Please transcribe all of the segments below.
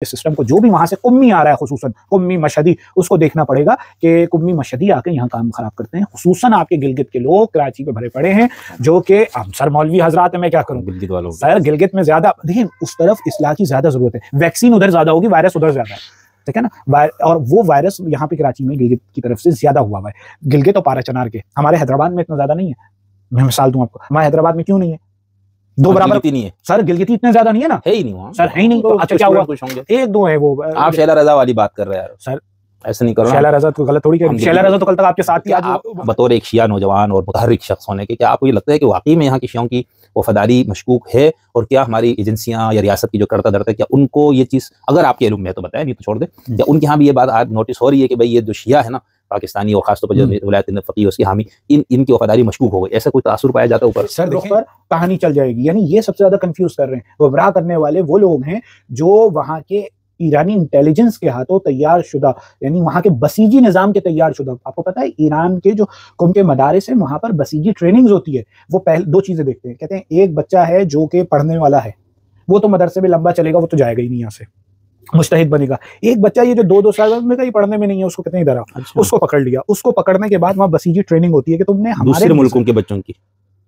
System को, जो भी वहां से कुम्मी आ रहा है, खुसूसन कुम्मी मशहदी, उसको देखना पड़ेगा कि कुम्मी मशहदी आके यहाँ काम खराब करते हैं। खुसूसन आपके गिलगित के लोग कराची पे भरे पड़े हैं, जो कि सर मौलवी हजरात है, मैं क्या करूँ गिलगित वालों सर, गिलगित में ज्यादा देखिए, उस तरफ इस्लाह की ज्यादा जरूरत है, वैक्सीन उधर ज्यादा होगी, वायरस उधर ज्यादा है, ठीक है ना। और वो वायरस यहाँ पे कराची में गिलगित की तरफ से ज्यादा हुआ है, गिलगित और पारा चनार के। हमारे हैदराबाद में इतना ज्यादा नहीं है, मैं मिसाल दूं आपको, हमारे हैदराबाद में क्यों नहीं है, दो बराबर नहीं है सर, गिलगित इतने ज्यादा नहीं है ना, है ही नहीं सर, है ही नहीं। तो अच्छा क्या हुआ, एक दो है वो, आप शैला रजा वाली बात कर रहे हैं सर, ऐसे नहीं करो। शैला रजा तो गलत थोड़ी कह, शैला रजा तो कल तक आपके साथ ही, आप बतौर एक शिया नौजवान और मुतहर्रिक शख्स होने के, क्या आपको ये लगता है कि वाकई में यहाँ की शियों की वफादारी मशकूक है, और क्या हमारी एजेंसियां या रियासत की जो करता धरता है, क्या उनको ये चीज़, अगर आपके इल्म में तो बताएं, नहीं तो छोड़ दें, क्या उनके यहाँ भी ये बात आज नोटिस हो रही है कि भाई ये जो शिया है ना पाकिस्तानी, और खासतौर पर जो विलायत फ़क़ीह उसकी हामी, इनकी वफादारी मशकूक हो गई, ऐसा कोई तासुर पाया जाता है ऊपर सर रुख पर कहानी चल जाएगी। यानी ये सबसे ज्यादा कंफ्यूज कर रहे हैं, गुमराह करने वाले वो लोग हैं जो वहां के ईरानी इंटेलिजेंस के हाथों तैयार शुदा, यानी वहां के बसीजी निजाम के तैयार शुदा। आपको पता है ईरान के जो कुम के मदारिस है, वहां पर बसीजी ट्रेनिंग होती है। वो पहले दो चीजें देखते हैं, कहते हैं एक बच्चा है जो कि पढ़ने वाला है, वो तो मदरसे में लंबा चलेगा, वो तो जाएगा ही नहीं यहाँ से, मुजतहिद बनेगा। एक बच्चा ये जो 2-2 साल में कहीं पढ़ने में नहीं है, उसको कितने इधर उसको पकड़ लिया, उसको पकड़ने के बाद वहाँ बसीजी ट्रेनिंग होती है कि तुमने दूसरे मुल्कों के बच्चों की,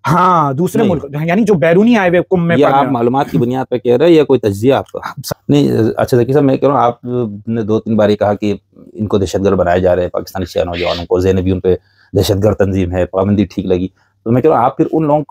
हाँ दूसरे मुल्क, यानी जो बैरूनी आए हुए कुम में, ये आप मालूमात की बुनियाद पर कह रहे हैं या कोई तज्जिया आपका? नहीं अच्छा ज़की साहब, मैं कह रहा हूँ आपने 2-3 बार कहा कि इनको दहशतगर्द बनाए जा रहे हैं पाकिस्तानी शिया नौजवानों को, ज़ैनबी उन पे दहशतगर्द तंजीम है, पाबंदी ठीक लगी, तो मैं कह रहा हूँ आप फिर उन लोगों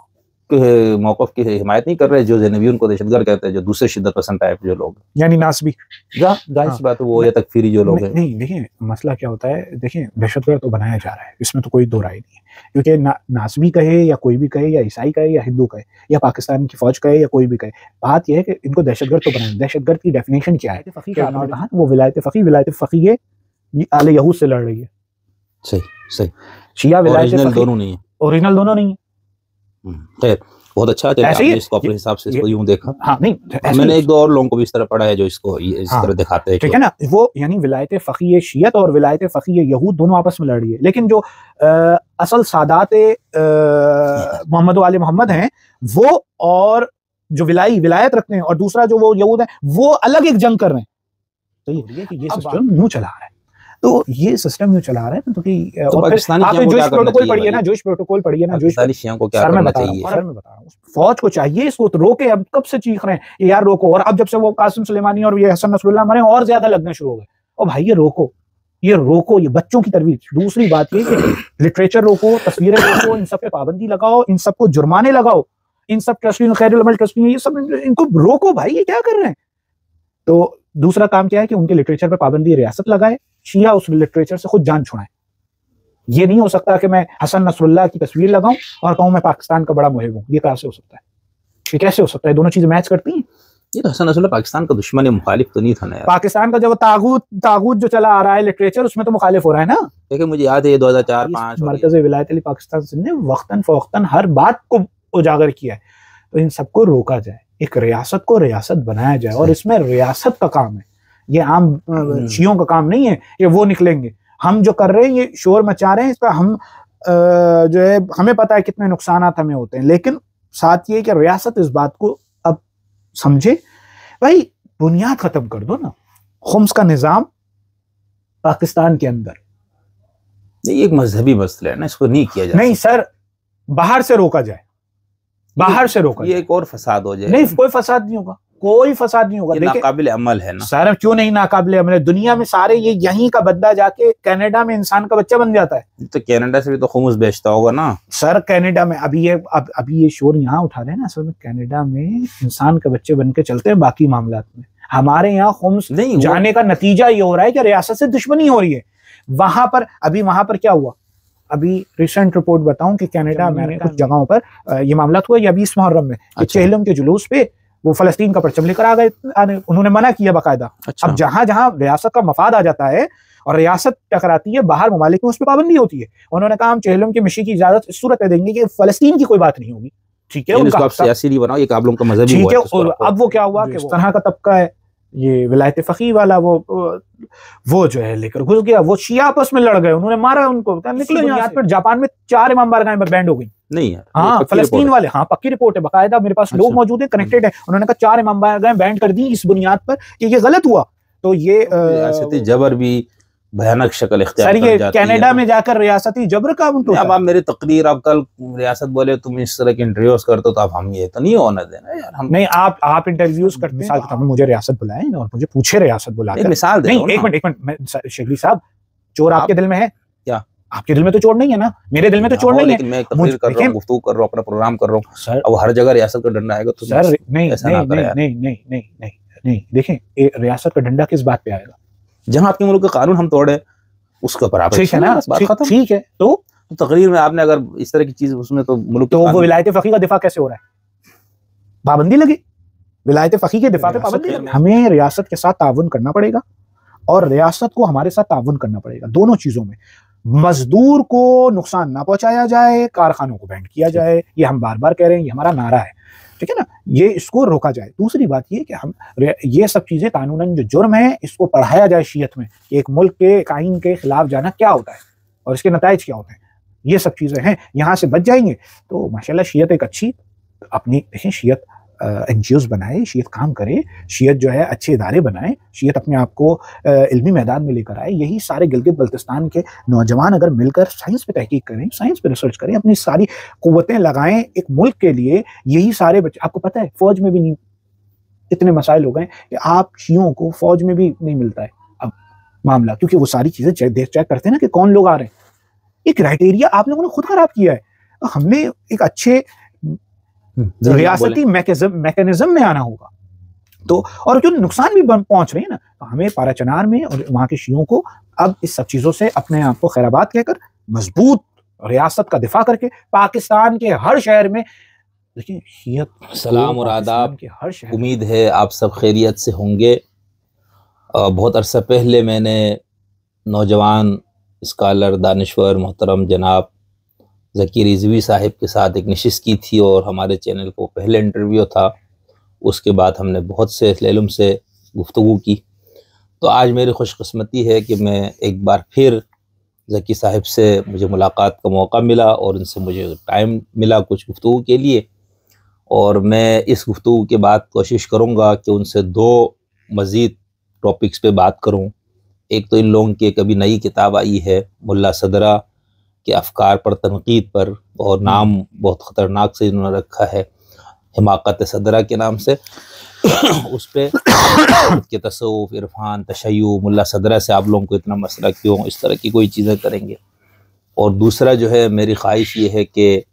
के मौक़िफ़ की हिमायत नहीं कर रहे जो ज़ैनबी उनको दहशतगर्द कहते हैं, जो दूसरे शिद्दत पसंद टाइप जो लोग, यानी नासबी, जाहिर सी बात है वो, या तकफीरी जो लोग हैं। नहीं देखिए मसला क्या होता है, देखिए दहशतगर्द तो बनाया जा रहा है, इसमें तो कोई दो राय नहीं है, क्योंकि नासबी कहे या कोई भी कहे, या ईसाई कहे या हिंदू कहे या पाकिस्तान की फौज कहे या कोई भी कहे, बात यह है कि इनको दहशतगर्द तो बनाए। दहशतगर्द की डेफिनेशन क्या है, वो विलायत फ़क़ीह आले यहूद से लड़ रही है। सही सही, शिया विलायत दोनों नहीं है, ओरिजिनल दोनों नहीं है। खैर बहुत अच्छा है, इसको अपने हिसाब से इसको यूं देखा। हाँ नहीं, मैंने एक दो और लोगों को भी इस तरह पढ़ा है जो इसको इस तरह दिखाते हैं, ठीक है ना। वो यानी विलायत फ़क़ीह शियत और विलायत फ़क़ीह यहूद दोनों आपस में लड़ रही है, लेकिन जो असल सादात मोहम्मद वाले मोहम्मद हैं वो, और जो विलायत रखते हैं, और दूसरा जो वो यहूद है, वो अलग एक जंग कर रहे हैं। तो ये सिस्टम यूं चला रहा है, तो ये सिस्टम यूं चला रहा है तो कि पाकिस्तानी जोश प्रोटोकॉल पढ़िए ना, जोश प्रोटोकॉल पढ़िए ना, जोश शियों को क्या करना चाहिए, सर मैं बता रहा हूँ, फौज को चाहिए इसको तो रोके। अब कब से चीख रहे हैं यार रोको, और अब जब से वो कासिम सुलेमानी और ये हसन नसरुल्लाह मरे और ज्यादा लगने शुरू हो गए, और भाई ये रोको, ये बच्चों की तरवीज। दूसरी बात ये कि लिटरेचर रोको, तस्वीरें रोको, इन सब पे पाबंदी लगाओ, इन सबको जुर्माने लगाओ, इन सब ट्रस्टियों, खैरुल अमल ट्रस्टियों, ये सब इनको रोको भाई, ये क्या कर रहे हैं। तो दूसरा काम क्या है कि उनके लिटरेचर पे पाबंदी रियासत लगाए, शिया उस लिटरेचर से खुद जान छुड़ाए। ये नहीं हो सकता कि मैं हसन नसरुल्लाह की तस्वीर लगाऊं और कहूं मैं पाकिस्तान का बड़ा मुहिब हूं, ये कैसे हो सकता है, ये कैसे हो सकता है, दोनों चीजें मैच करती हैं। ये तो हसन नसरुल्लाह पाकिस्तान का दुश्मन है, मुखालिफ तो नहीं था ना यार। पाकिस्तान का जो तागूत जो चला आ रहा है लिटरेचर, उसमें तो मुखालिफ हो रहा है ना। देखिए मुझे याद है 2004-5 मरकज़ विलायत अली पाकिस्तान ने वक्तन फवक्तन हर बात को उजागर किया है, तो इन सबको रोका जाए, एक रियासत को रियासत बनाया जाए, और इसमें रियासत का काम है, ये आम शियों का काम नहीं है। ये वो निकलेंगे, हम जो कर रहे हैं ये शोर मचा रहे हैं, इस पर हम जो है हमें पता है कितने नुकसान हमें होते हैं, लेकिन साथ ये कि रियासत इस बात को अब समझे, भाई बुनियाद खत्म कर दो ना, खुम्स का निजाम पाकिस्तान के अंदर। नहीं एक मजहबी मसला है ना, इसको नहीं किया जाए। नहीं सर, बाहर से रोका जाए, बाहर से रोका ये एक और फसाद हो जाए। नहीं कोई फसाद नहीं होगा, कोई फसाद नहीं होगा। नाकाबिल अमल है ना सर, क्यों नहीं नाकाबिल अमल है, दुनिया में सारे ये यहीं का बंदा जाके कनाडा में इंसान का बच्चा बन जाता है। तो कनाडा से भी तो खुम्स बेचता होगा ना सर। कनाडा में अभी ये शोर यहाँ उठा रहे हैं ना, असल में कनाडा में इंसान के बच्चे बन के चलते हैं बाकी मामलात में। हमारे यहाँ खुम्स नहीं जाने का नतीजा ये हो रहा है कि रियासत से दुश्मनी हो रही है। वहां पर क्या हुआ, अभी रिसेंट रिपोर्ट बताऊं कि कनाडा में कुछ जगहों पर ये मामला हुआ, ये अभी इस मुहर्रम में चेहलम के जुलूस पे वो फलस्तीन का परचम लेकर आ गए, उन्होंने मना किया बाकायदा। अब जहां जहां रियासत का मफाद आ जाता है और रियासत टकराती है बाहर ममालिक में, उस पर पाबंदी होती है। उन्होंने कहा हम चेहलम की मिशी की इजाजत इस सूरत में देंगे कि फलस्तीन की कोई बात नहीं होगी, ठीक है, उनका सियासी नहीं बनाओ, ये आप लोगों का मजहबी ठीक है। और अब वो क्या हुआ कि इस तरह का तबका है, ये विलायत फ़क़ीह वाला, वो जो है लेकर घुस गया, वो शिया आपस में लड़ गए, उन्होंने मारा उनको, निकलो यहाँ पर। जापान में 4 इमाम बारगाहें बैंड हो गई, नहीं है। हाँ फलस्तीन वाले, हाँ पक्की रिपोर्ट है, बाकायदा मेरे पास लोग मौजूद है, कनेक्टेड है। उन्होंने कहा 4 इमाम गए बैंड कर दी इस बुनियाद पर कि ये गलत हुआ। तो ये रियासती जबर भी भयानक शक्ल इख्तियार कर जाती है। कनाडा में जाकर रियासती जबर का अब आप मेरी तकरीर, आप कल रियासत बोले तुम इस तरह के इंटरव्यूज करते हो, तो अब हम ये तो नहीं होने देना यार। हम नहीं, आप इंटरव्यूज करते, मिसाल के तौर पर मुझे रियासत बुलाए और मुझे पूछे रियासत बुलाकर, मिसाल नहीं एक मिनट शेखली साहब, चोर आपके दिल में है क्या? आपके दिल में तो चोर नहीं है ना, मेरे दिल में तो चोर नहीं है। लेकिन मैं तकरीर कर रहा हूं, गुफ्तगू कर रहा हूं, अपना प्रोग्राम कर रहा हूं सर, अब हर जगह रियासत का डंडा आएगा तो सर नहीं देखें, रियासत का डंडा किस बात पे आएगा? जहां आपके मुल्क का कानून हम तोड़े उसके ऊपर आप, ठीक है ना, ठीक है। तो तकरीर में आपने अगर इस तरह की चीज उसमें, तो मुल्क तो वो विलायत फकी का दिफा कैसे हो रहा है? पाबंदी लगी, विलायत फकी के दिफा पे पाबंदी लगी। हमें रियासत के साथ ताउन करना पड़ेगा और रियासत को हमारे साथ ताउन करना पड़ेगा, दोनों चीजों में। मजदूर को नुकसान ना पहुंचाया जाए, कारखानों को बैंड किया जाए, ये हम बार बार कह रहे हैं, ये हमारा नारा है, ठीक है ना, ये इसको रोका जाए। दूसरी बात ये कि हम ये सब चीजें कानूनन जो जुर्म है इसको पढ़ाया जाए शीयत में, एक मुल्क के आईन के खिलाफ जाना क्या होता है और इसके नताइज क्या होते हैं, ये सब चीजें हैं। यहाँ से बच जाएंगे तो माशाल्लाह शीयत एक अच्छी अपनी, देखें शीयत NGOs बनाए, शीयत काम करे, शीयत जो है अच्छे इदारे बनाए, शीयत अपने आप को इल्मी मैदान में लेकर आए। यही सारे गिलगित बल्तिस्तान के नौजवान अगर मिलकर साइंस पे तहकीक करें, साइंस पे रिसर्च करें, अपनी सारी कुव्वतें लगाएं एक मुल्क के लिए, यही सारे बच्चे, आपको पता है फौज में भी नहीं, इतने मसाइल हो गए कि आप शियों को फौज में भी नहीं मिलता है अब मामला, क्योंकि वो सारी चीजें चेक करते हैं ना कि कौन लोग आ रहे हैं। ये क्राइटेरिया आप लोगों ने खुद खराब किया है। हमने एक अच्छे रियासती मैकेनिज्म में आना होगा। तो और जो नुकसान भी पहुंच रहे हैं ना, तो हमें पाराचनार में और वहां के शियों को अब इस सब चीजों से अपने आप को खैराबाद कहकर मजबूत रियासत का दिफा करके पाकिस्तान के हर शहर में, देखिए शियत सलाम और आदाब, उम्मीद है आप सब खैरियत से होंगे। बहुत अरसा पहले मैंने नौजवान स्कॉलर दानिश्वर मोहतरम जनाब ज़की रिजवी साहिब के साथ एक नशिस्त की थी और हमारे चैनल को पहले इंटरव्यू था। उसके बाद हमने बहुत से इल्म से गुफ्तगू की। तो आज मेरी खुशकिस्मती है कि मैं एक बार फिर ज़की साहिब से मुझे मुलाकात का मौका मिला और उनसे मुझे टाइम मिला कुछ गुफ्तगू के लिए, और मैं इस गुफ्तगू के बाद कोशिश करूँगा कि उनसे 2 मज़ीद टॉपिक्स पे बात करूँ। एक तो इन लोगों की एक अभी नई किताब आई है मुल्ला सदरा के अफकार पर तनकीद पर, और नाम बहुत ख़तरनाक से इन्होंने रखा है हिमाकत सदरा के नाम से। उस पर के तसव्वुफ़, इरफान, तशय्युअ, मुल्ला सदरा से आप लोगों को इतना मसला क्यों, इस तरह की कोई चीज़ें करेंगे। और दूसरा जो है मेरी ख्वाहिश ये है कि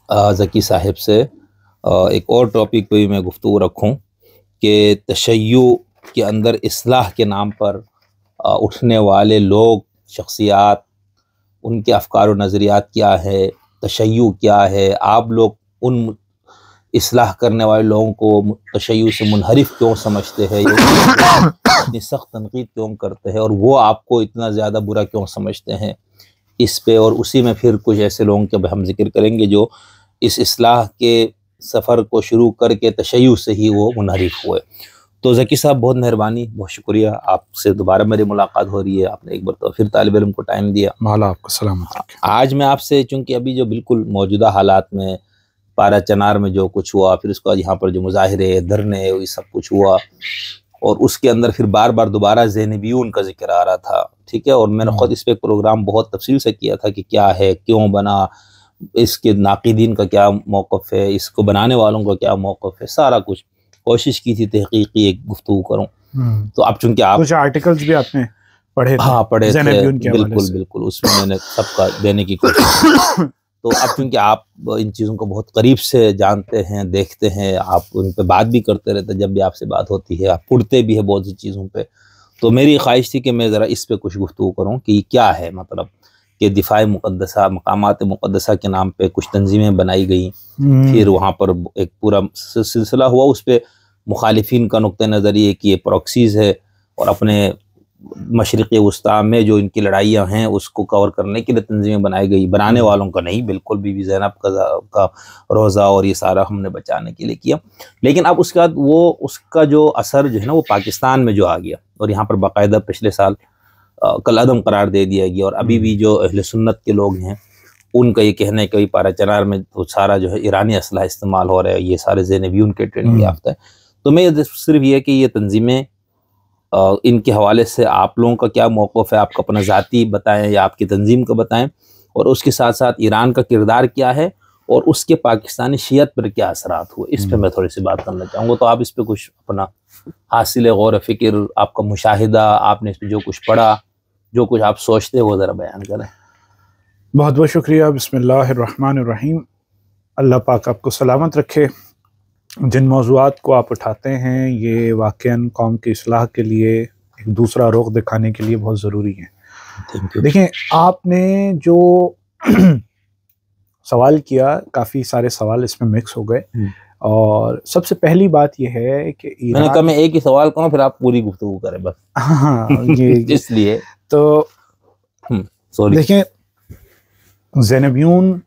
ज़की साहिब से एक और टॉपिक पे भी मैं गुफ्तगू रखूँ कि तशय्युअ के अंदर इस्लाह के नाम पर उठने वाले लोग, शख्सियात, उनके अफकार और नज़रियात क्या है, तशय्युअ क्या है, आप लोग उन इस्लाह करने वाले लोगों को तशय्युअ से मुनहरिफ क्यों समझते हैं, इतनी सख्त तनकीद क्यों करते हैं, और वो आपको इतना ज़्यादा बुरा क्यों समझते हैं, इस पे। और उसी में फिर कुछ ऐसे लोगों के हम जिक्र करेंगे जो इस इस्लाह के सफ़र को शुरू करके तशय्युअ से ही वो मुनहरिफ हुए। तो ज़की साहब बहुत मेहरबानी, बहुत शुक्रिया, आपसे दोबारा मेरी मुलाकात हो रही है। आपने एक बार तो फिर तालिब इल्म को टाइम दिया। माला आपको सलामत। आज मैं आपसे, चूँकि अभी जो बिल्कुल मौजूदा हालात में पाराचनार में जो कुछ हुआ, फिर उसके बाद यहाँ पर जो मुजाहिरे, धरने, ये सब कुछ हुआ, और उसके अंदर फिर बार बार दोबारा ज़ैनबियून का जिक्र आ रहा था, ठीक है। और मैंने ख़ुद इस पर एक प्रोग्राम बहुत तफसील से किया था कि क्या है, क्यों बना, इसके नाक़िदीन का क्या मौक़िफ़ है, इसको बनाने वालों का क्या मौक़िफ़ है, सारा कुछ कोशिश की थी तहकीकी एक गुफ्तगू करूं। तो अब चूंकि आप कुछ आर्टिकल्स भी आपने पढ़े थे, हाँ पढ़े थे, बिल्कुल उसमें मैंने सबका देने की कोशिश। तो अब चूंकि आप इन चीज़ों को बहुत करीब से जानते हैं, देखते हैं, आप उन पे बात भी करते रहते हैं, जब भी आपसे बात होती है आप पढ़ते भी है बहुत सी चीज़ों पे, तो मेरी ख्वाहिश थी कि मैं ज़रा इस पे कुछ गुफ्तगू करूँ कि क्या है, मतलब कि दिफाए मुक़द्दसा, मकामात मुक़द्दसा के नाम पे कुछ तंजीमें बनाई गई, फिर वहाँ पर एक पूरा सिलसिला हुआ, उस पर मुखालिफिन का नुक्ते नज़र ये कि ये प्रॉक्सीज़ है, और अपने मशरिक़ वस्ता में जो इनकी लड़ाइयाँ हैं उसको कवर करने के लिए तंजीमें बनाई गई, बनाने वालों का नहीं, बिल्कुल बीबी ज़ैनब का रोज़ा और ये सारा हमने बचाने के लिए किया। लेकिन अब उसके बाद वो उसका जो असर जो है ना वो पाकिस्तान में जो आ गया, और यहाँ पर बाकायदा पिछले साल कल अदम करार दे दिया गया, और अभी भी जो अहले सुन्नत के लोग हैं उनका ये कहना है कि पारा चनार में तो सारा जो है ईरानी असलहा इस्तेमाल हो रहा है, ये सारे ज़ैनबी उनके ट्रेनिंग याफ्ता है। तो मैं सिर्फ ये कि ये तंजीमें इनके हवाले से आप लोगों का क्या मौक़िफ़ है, आपका अपना ज़ाती बताएं या आपकी तंजीम का बताएं, और उसके साथ साथ ईरान का किरदार क्या है और उसके पाकिस्तानी शियत पर क्या असरात हुए, इस पर मैं थोड़ी सी बात करना चाहूँगा। तो आप इस पर कुछ अपना हासिल गौर फ़िक्र, आपका मुशाहिदा, आपने इस पर जो कुछ पढ़ा, जो कुछ आप सोचते हो, ज़रा बयान करें। बहुत बहुत शुक्रिया। बिस्मिल्लाहिर्रहमानिर्रहीम। अल्लाह पाक आपको सलामत रखे। जिन मौज़ूआत को आप उठाते हैं ये वाक़ईन कौम की इस्लाह के लिए एक दूसरा रुख दिखाने के लिए बहुत ज़रूरी है। देखिए, आपने जो सवाल किया, काफ़ी सारे सवाल इसमें मिक्स हो गए, और सबसे पहली बात यह है कि मैंने कहा मैं एक ही सवाल करूं फिर आप पूरी गुफ्तगू करें बस। हाँ, ये इसलिए तो सॉरी। देखिए, ज़ैनबियून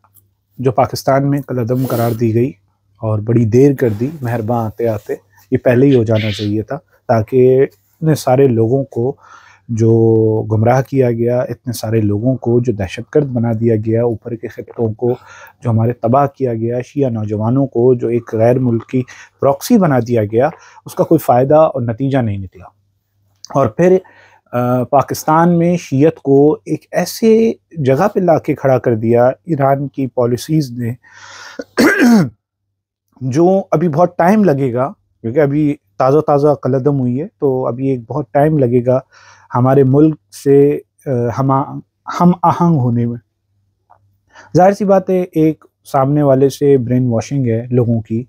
जो पाकिस्तान में कलअदम करार दी गई और बड़ी देर कर दी, मेहरबान आते आते, ये पहले ही हो जाना चाहिए था, ताकि इतने सारे लोगों को जो गुमराह किया गया, इतने सारे लोगों को जो दहशतगर्द बना दिया गया, ऊपर के खित्तों को जो हमारे तबाह किया गया, शिया नौजवानों को जो एक गैर मुल्की प्रॉक्सी बना दिया गया, उसका कोई फ़ायदा और नतीजा नहीं निकला। और फिर पाकिस्तान में शियत को एक ऐसे जगह पे लाके खड़ा कर दिया ईरान की पॉलिसीज़ ने जो अभी बहुत टाइम लगेगा, क्योंकि अभी ताज़ा कलअदम हुई है, तो अभी एक बहुत टाइम लगेगा हमारे मुल्क से हम आहंग होने में। जाहिर सी बात है, एक सामने वाले से ब्रेन वॉशिंग है लोगों की,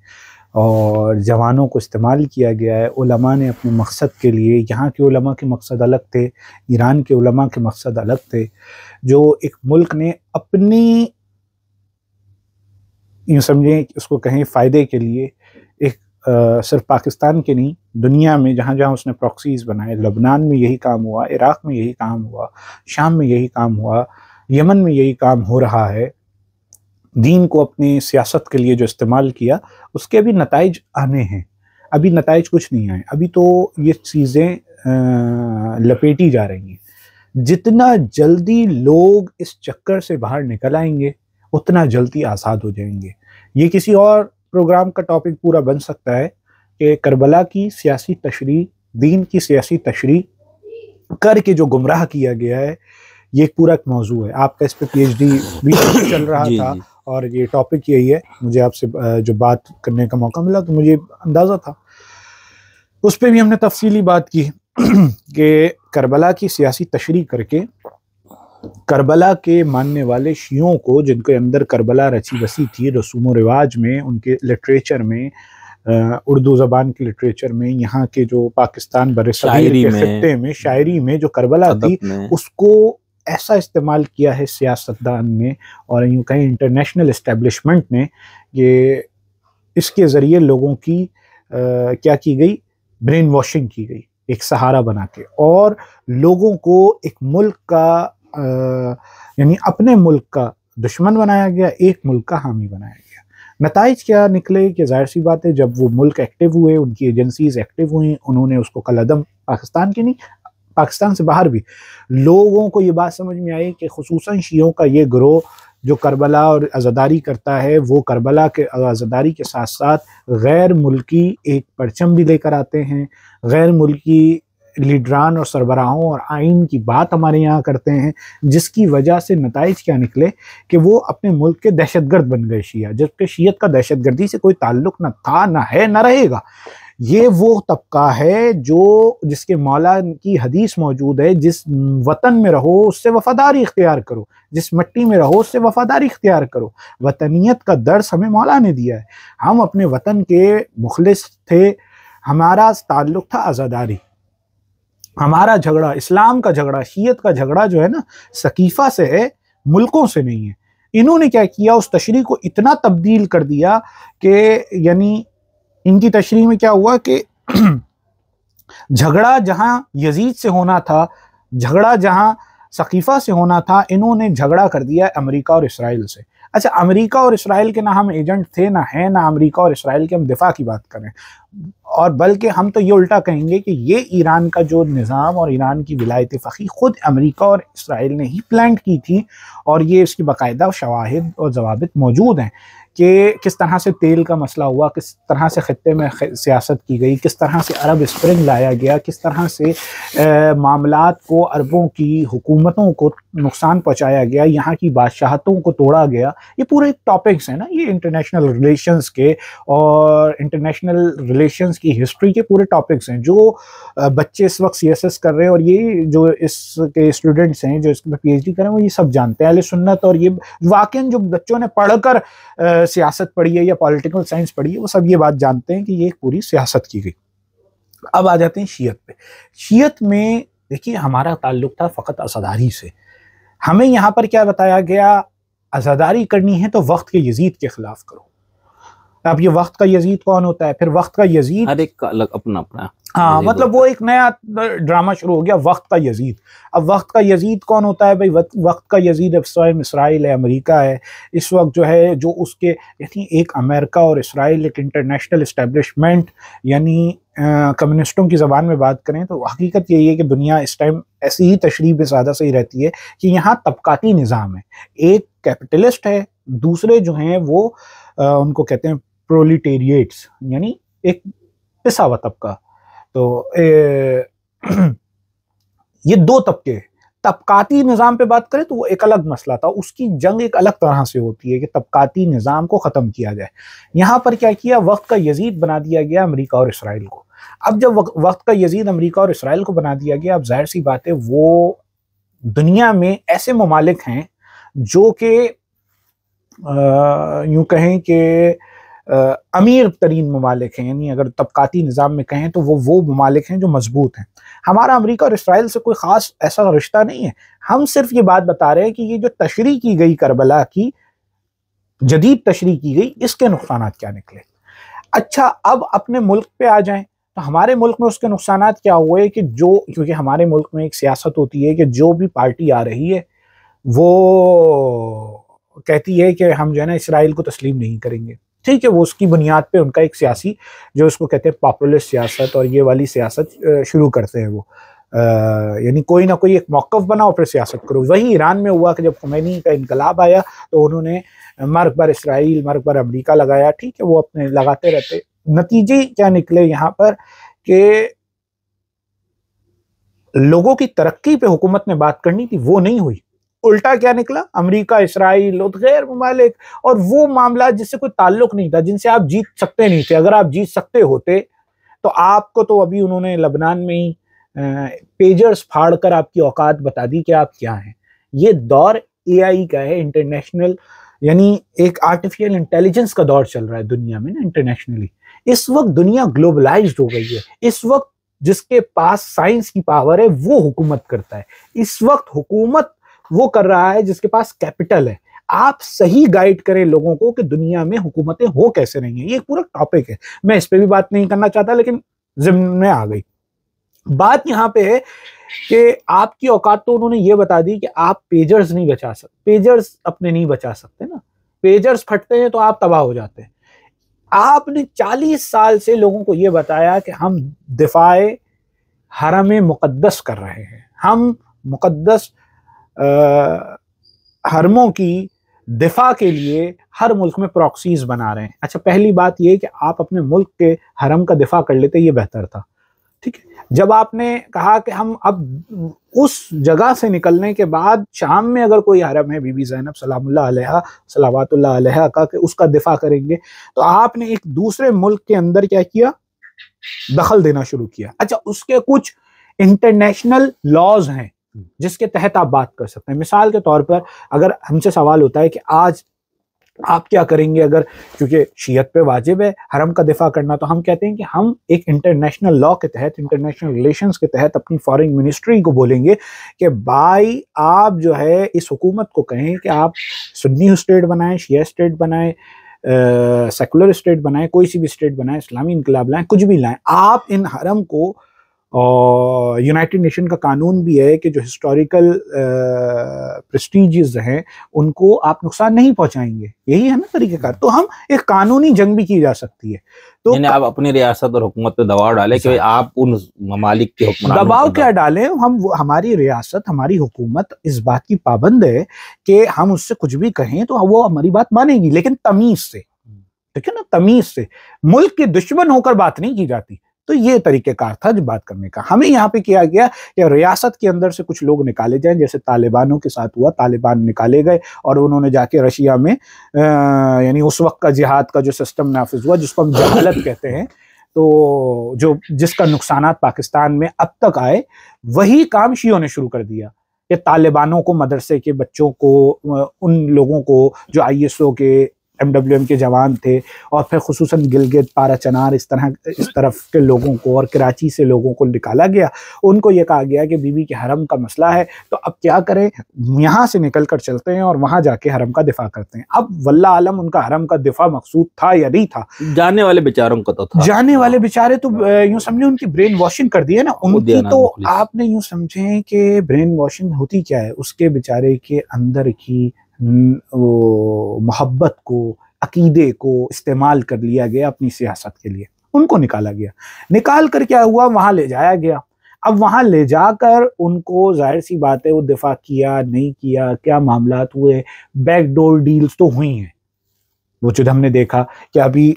और जवानों को इस्तेमाल किया गया है। उलमा ने अपने मकसद के लिए, यहाँ के उलमा के मकसद अलग थे, ईरान के उलमा के मकसद अलग थे, जो एक मुल्क ने अपनी, यूँ समझें उसको कहें फ़ायदे के लिए, एक सिर्फ पाकिस्तान के नहीं, दुनिया में जहाँ जहाँ उसने प्रॉक्सीज़ बनाए, लबनान में यही काम हुआ, इराक़ में यही काम हुआ, शाम में यही काम हुआ, यमन में यही काम हो रहा है। दीन को अपनी सियासत के लिए जो इस्तेमाल किया, उसके अभी नताइज आने हैं। अभी नताइज कुछ नहीं आए, अभी तो ये चीज़ें लपेटी जा रही हैं। जितना जल्दी लोग इस चक्कर से बाहर निकल आएंगे, उतना जल्दी आज़ाद हो जाएंगे। ये किसी और प्रोग्राम का टॉपिक पूरा बन सकता है कि करबला की सियासी तशरीह, दीन की सियासी तशरीह करके जो गुमराह किया गया है, ये एक पूरा मौजू है। आपका इस पर PhD भी चल रहा था, और ये टॉपिक यही है। मुझे आपसे जो बात करने का मौका मिला तो मुझे अंदाज़ा था, उस पर भी हमने तफसीली बात की कि करबला की सियासी तशरीह करके करबला के मानने वाले शियों को, जिनके अंदर करबला रची बसी थी रसूम व रिवाज में, उनके लिटरेचर में, उर्दू ज़बान के लिटरेचर में, यहाँ के जो पाकिस्तान बरसगीर के खित्ते में शायरी में जो करबला थी, उसको ऐसा इस्तेमाल किया है सियासतदान ने और यूँ कहीं इंटरनेशनल इस्टेब्लिशमेंट ने, कि इसके ज़रिए लोगों की क्या की गई, ब्रेन वॉशिंग की गई एक सहारा बना के, और लोगों को एक मुल्क का यानी अपने मुल्क का दुश्मन बनाया गया, एक मुल्क का हामी बनाया गया। नताइज क्या निकले कि जाहिर सी बात है, जब वो मुल्क एक्टिव हुए, उनकी एजेंसीज एक्टिव हुई, उन्होंने उसको कलअदम, पाकिस्तान के नहीं, पाकिस्तान से बाहर भी लोगों को ये बात समझ में आई कि खुसूसन शियों का ये ग्रोह जो करबला और आज़ादारी करता है, वो करबला के आज़ादारी के साथ साथ गैर मुल्की एक परचम भी लेकर आते हैं, गैर मुल्की लीडरान और सरबराहों और आइन की बात हमारे यहाँ करते हैं, जिसकी वजह से नताइज क्या निकले कि वो अपने मुल्क के दहशतगर्द बन गए शिया, जबकि शियत का दहशतगर्दी से कोई ताल्लुक न था, न है, न रहेगा। ये वो तबका है जो जिसके मौला की हदीस मौजूद है, जिस वतन में रहो उससे वफादारी इख्तियार करो, जिस मिट्टी में रहो उससे वफादारी इख्तियार करो। वतनियत का दर्स हमें मौला ने दिया है। हम अपने वतन के मुखलिस थे, हमारा ताल्लुक था आज़ादारी। हमारा झगड़ा, इस्लाम का झगड़ा, शियत का झगड़ा जो है ना, सकीफ़ा से है, मुल्कों से नहीं है। इन्होंने क्या किया, उस तशरीह को इतना तब्दील कर दिया कि यानी इनकी तशरीह में क्या हुआ कि झगड़ा जहां यजीद से होना था, झगड़ा जहां सकीफ़ा से होना था, इन्होंने झगड़ा कर दिया अमेरिका और इसराइल से। अच्छा, अमेरिका और इसराइल के ना हम एजेंट थे, ना हैं, ना अमेरिका और इसराइल के हम दिफा की बात करें। और बल्कि हम तो ये उल्टा कहेंगे कि ये ईरान का जो निज़ाम और ईरान की विलायत फ़क़ीह खुद अमेरिका और इसराइल ने ही प्लान की थी, और ये इसकी बाकायदा शवाहिद और ज़वाबित मौजूद हैं कि किस तरह से तेल का मसला हुआ, किस तरह से ख़ित्ते में सियासत की गई, किस तरह से अरब स्प्रिंग लाया गया, किस तरह से मामलात को, अरबों की हुकूमतों को नुकसान पहुँचाया गया, यहाँ की बादशाहतों को तोड़ा गया। ये पूरे टॉपिक्स हैं ना, ये इंटरनेशनल रिलेशंस के और इंटरनेशनल रिलेशंस की हिस्ट्री के पूरे टॉपिक्स हैं जो बच्चे इस वक्त CSS कर रहे हैं, और ये जो इसके स्टूडेंट्स हैं जो इसमें PhD कर रहे हैं वो ये सब जानते हैं, अहले सुन्नत। और ये वाकई जो बच्चों ने पढ़कर सियासत पढ़ी है या पॉलिटिकल साइंस पढ़ी है वो सब ये बात जानते हैं कि ये पूरी सियासत की गई। अब आ जाते हैं शियत पे। शियत में देखिए हमारा ताल्लुक था फ़कत अज़ादारी से। हमें यहाँ पर क्या बताया गया, अज़ादारी करनी है तो वक्त के यजीद के खिलाफ करो। अब ये वक्त का यजीद कौन होता है? फिर वक्त का यजीद हर एक का अलग अपना अपना, हाँ, मतलब वो एक नया ड्रामा शुरू हो गया, वक्त का यजीद। अब वक्त का यजीद कौन होता है भाई? वक्त का यजीद अब स्वयं इसराइल है, अमेरिका है इस वक्त जो है, जो उसके यानी एक अमेरिका और इसराइल एक इंटरनेशनल इस्टेब्लिशमेंट, यानी कम्युनिस्टों की ज़बान में बात करें तो हकीकत यही है कि दुनिया इस टाइम ऐसी ही तशरीह पे ज़्यादा सही रहती है कि यहाँ तबकाती निज़ाम है। एक कैपिटलिस्ट है, दूसरे जो हैं वो उनको कहते हैं प्रोलिटेरिएट्स, यानी एक पिसा हुआ तबका। तो ये दो तबके। तबकाती निज़ाम पे बात करें तो वो एक अलग मसला था, उसकी जंग एक अलग तरह से होती है कि तबकाती निज़ाम को ख़त्म किया जाए। यहाँ पर क्या किया, वक्त का यजीद बना दिया गया अमेरिका और इसराइल को। अब जब वक्त का यजीद अमेरिका और इसराइल को बना दिया गया, अब जाहिर सी बात है वो दुनिया में ऐसे ममालिक हैं जो कि यूँ कहें कि अमीर तरीन ममालिक हैं, यानी अगर तबकाती निज़ाम में कहें तो वो ममालिक हैं जो मजबूत हैं। हमारा अमेरिका और इसराइल से कोई ख़ास ऐसा रिश्ता नहीं है। हम सिर्फ ये बात बता रहे हैं कि ये जो तशरीह की गई करबला की, जदीद तशरीह की गई, इसके नुकसानात क्या निकले। अच्छा, अब अपने मुल्क पे आ जाएं तो हमारे मुल्क में उसके नुकसानात क्या हुए कि जो, क्योंकि हमारे मुल्क में एक सियासत होती है कि जो भी पार्टी आ रही है वो कहती है कि हम जो है ना इसराइल को तस्लीम नहीं करेंगे। ठीक है, वो उसकी बुनियाद पे उनका एक सियासी जो उसको कहते हैं पॉपुलिस्ट सियासत और ये वाली सियासत शुरू करते हैं वो, यानी कोई ना कोई एक मौक़िफ़ बनाओ फिर सियासत करो। वही ईरान में हुआ कि जब खुमैनी का इनकलाब आया तो उन्होंने मर्ग पर इसराइल, मर्ग पर अमेरिका लगाया। ठीक है, वो अपने लगाते रहते। नतीजे क्या निकले यहाँ पर कि लोगों की तरक्की पे हुकूमत ने बात करनी थी, वो नहीं हुई। उल्टा क्या निकला, अमेरिका, इसराइल और गैर ममालिक, और वो मामला जिससे कोई ताल्लुक नहीं था, जिनसे आप जीत सकते नहीं थे। अगर आप जीत सकते होते तो आपको तो अभी उन्होंने लबनान में ही पेजर्स फाड़ कर आपकी औकात बता दी कि आप क्या हैं। ये दौर AI का है, इंटरनेशनल, यानी एक आर्टिफिशियल इंटेलिजेंस का दौर चल रहा है दुनिया में ना, इंटरनेशनली। इस वक्त दुनिया ग्लोबलाइज्ड हो गई है। इस वक्त जिसके पास साइंस की पावर है वो हुकूमत करता है। इस वक्त हुकूमत वो कर रहा है जिसके पास कैपिटल है। आप सही गाइड करें लोगों को कि दुनिया में हुकूमतें हो कैसे रही हैं। ये पूरा टॉपिक है, मैं इस पे भी बात नहीं करना चाहता, लेकिन ज़िम्न में आ गई बात। यहाँ पे है कि आपकी औकात तो उन्होंने ये बता दी कि आप पेजर्स नहीं बचा सकते, पेजर्स अपने नहीं बचा सकते ना, पेजर्स फटते हैं तो आप तबाह हो जाते हैं। आपने 40 साल से लोगों को ये बताया कि हम दिफाए हरम मुक़द्दस कर रहे हैं, हम मुक़द्दस हरमों की दिफा के लिए हर मुल्क में प्रॉक्सीज बना रहे हैं। अच्छा, पहली बात ये कि आप अपने मुल्क के हरम का दिफा कर लेते, ये बेहतर था। ठीक है, जब आपने कहा कि हम अब उस जगह से निकलने के बाद शाम में अगर कोई हरम है बीबी ज़ैनब सलामुल्लाह अलैहा सलावतुल्लाह अलैहा का, कि उसका दिफा करेंगे, तो आपने एक दूसरे मुल्क के अंदर क्या किया, दखल देना शुरू किया। अच्छा, उसके कुछ इंटरनेशनल लॉज हैं जिसके तहत आप बात कर सकते हैं। मिसाल के तौर पर अगर हमसे सवाल होता है कि आज आप क्या करेंगे, अगर क्योंकि शियत पे वाजिब है हरम का दिफा करना, तो हम कहते हैं कि हम एक इंटरनेशनल लॉ के तहत, इंटरनेशनल रिलेशंस के तहत अपनी फॉरेन मिनिस्ट्री को बोलेंगे कि भाई आप जो है इस हुकूमत को कहें कि आप सुन्नी स्टेट बनाएं, शिया स्टेट बनाएं, सेकुलर स्टेट बनाएं, कोई सी भी स्टेट बनाएं, इस्लामी इनकलाब लाएं, कुछ भी लाएं, आप इन हरम को और यूनाइटेड नेशन का कानून भी है कि जो हिस्टोरिकल प्रेस्टीजेस हैं उनको आप नुकसान नहीं पहुंचाएंगे, यही है ना तरीक़ेकार। तो हम एक कानूनी जंग भी की जा सकती है। तो आप अपनी रियासत और हुकूमत पे दबाव डालें कि आप उन ममालिक के हुक्मरान, दबाव क्या डालें, हम हमारी रियासत हमारी हुकूमत इस बात की पाबंद है कि हम उससे कुछ भी कहें तो वो हमारी बात मानेगी, लेकिन तमीज से, ठीक है ना, तमीज से। मुल्क के दुश्मन होकर बात नहीं की जाती। तो ये तरीक़ेकार था जो बात करने का। हमें यहाँ पे किया गया कि रियासत के अंदर से कुछ लोग निकाले जाएं, जैसे तालिबानों के साथ हुआ, तालिबान निकाले गए और उन्होंने जाके रशिया में यानी उस वक्त का जिहाद का जो सिस्टम नाफिज हुआ, जिसको हम जहालत कहते हैं, तो जो जिसका नुकसानात पाकिस्तान में अब तक आए, वही काम शियों ने शुरू कर दिया कि तालिबानों को, मदरसे के बच्चों को, उन लोगों को जो ISO के MWM के जवान थे, और फिर खुसूसन गिलगित, पारा चनार, इस तरफ के लोगों को और कराची से लोगों को निकाला गया। उनको ये कहा गया कि बीबी के हरम का मसला है, तो अब क्या करें, यहाँ से निकल कर चलते हैं और वहाँ जाके हरम का दिफा करते हैं। अब वल्लाह आलम उनका हरम का दिफा मकसूद था या नहीं था। जाने वाले बेचारों का तो था, जाने वाले बेचारे तो यूं समझे उनकी ब्रेन वॉशिंग कर दी है ना उनकी। तो आपने यूं समझे कि ब्रेन वॉशिंग होती क्या है, उसके बेचारे के अंदर की वो मोहब्बत को, अकीदे को इस्तेमाल कर लिया गया अपनी सियासत के लिए। उनको निकाला गया, निकाल कर क्या हुआ, वहां ले जाया गया। अब वहां ले जाकर उनको, जाहिर सी बात है, वो दिफा किया नहीं किया, क्या मामलात हुए, बैकडोर डील्स तो हुई हैं। वो जो हमने देखा कि अभी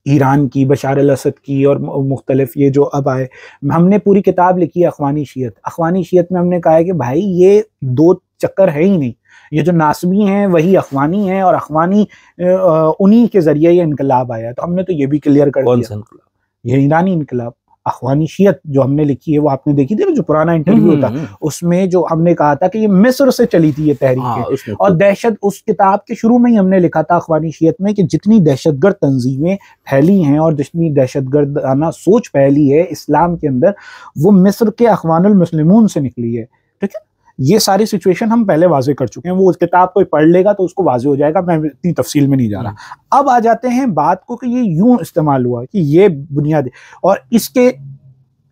ईरान की, बशार अल असद की और मुख्तलिफ ये जो अब आए, हमने पूरी किताब लिखी है अखवानी शीयत। अखवानी शीयत में हमने कहा है कि भाई ये दो चक्कर है ही नहीं, ये जो नासबी हैं वही अखवानी हैं, और अखवानी उन्हीं के जरिए ये इनकलाब आया। तो हमने तो ये भी क्लियर कर दिया, ये ईरानी इनकलाब। अखवानी शीयत जो हमने लिखी है वो आपने देखी थी ना, जो पुराना इंटरव्यू था, उसमें जो हमने कहा था कि ये मिस्र से चली थी ये तहरीक, और दहशत, उस किताब के शुरू में ही हमने लिखा था अखवानी शीयत में कि जितनी दहशतगर्द तंजीमें फैली हैं और जितनी दहशतगर्दाना सोच फैली है इस्लाम के अंदर, वो मिस्र के अखवानुल मुस्लिमून से निकली है। ठीक है, ये सारी सिचुएशन हम पहले वाजे कर चुके हैं, वो उस किताब कोई पढ़ लेगा तो उसको वाजे हो जाएगा, मैं इतनी तफसील में नहीं जा रहा। अब आ जाते हैं बात को कि ये यूं इस्तेमाल हुआ कि ये बुनियादी, और इसके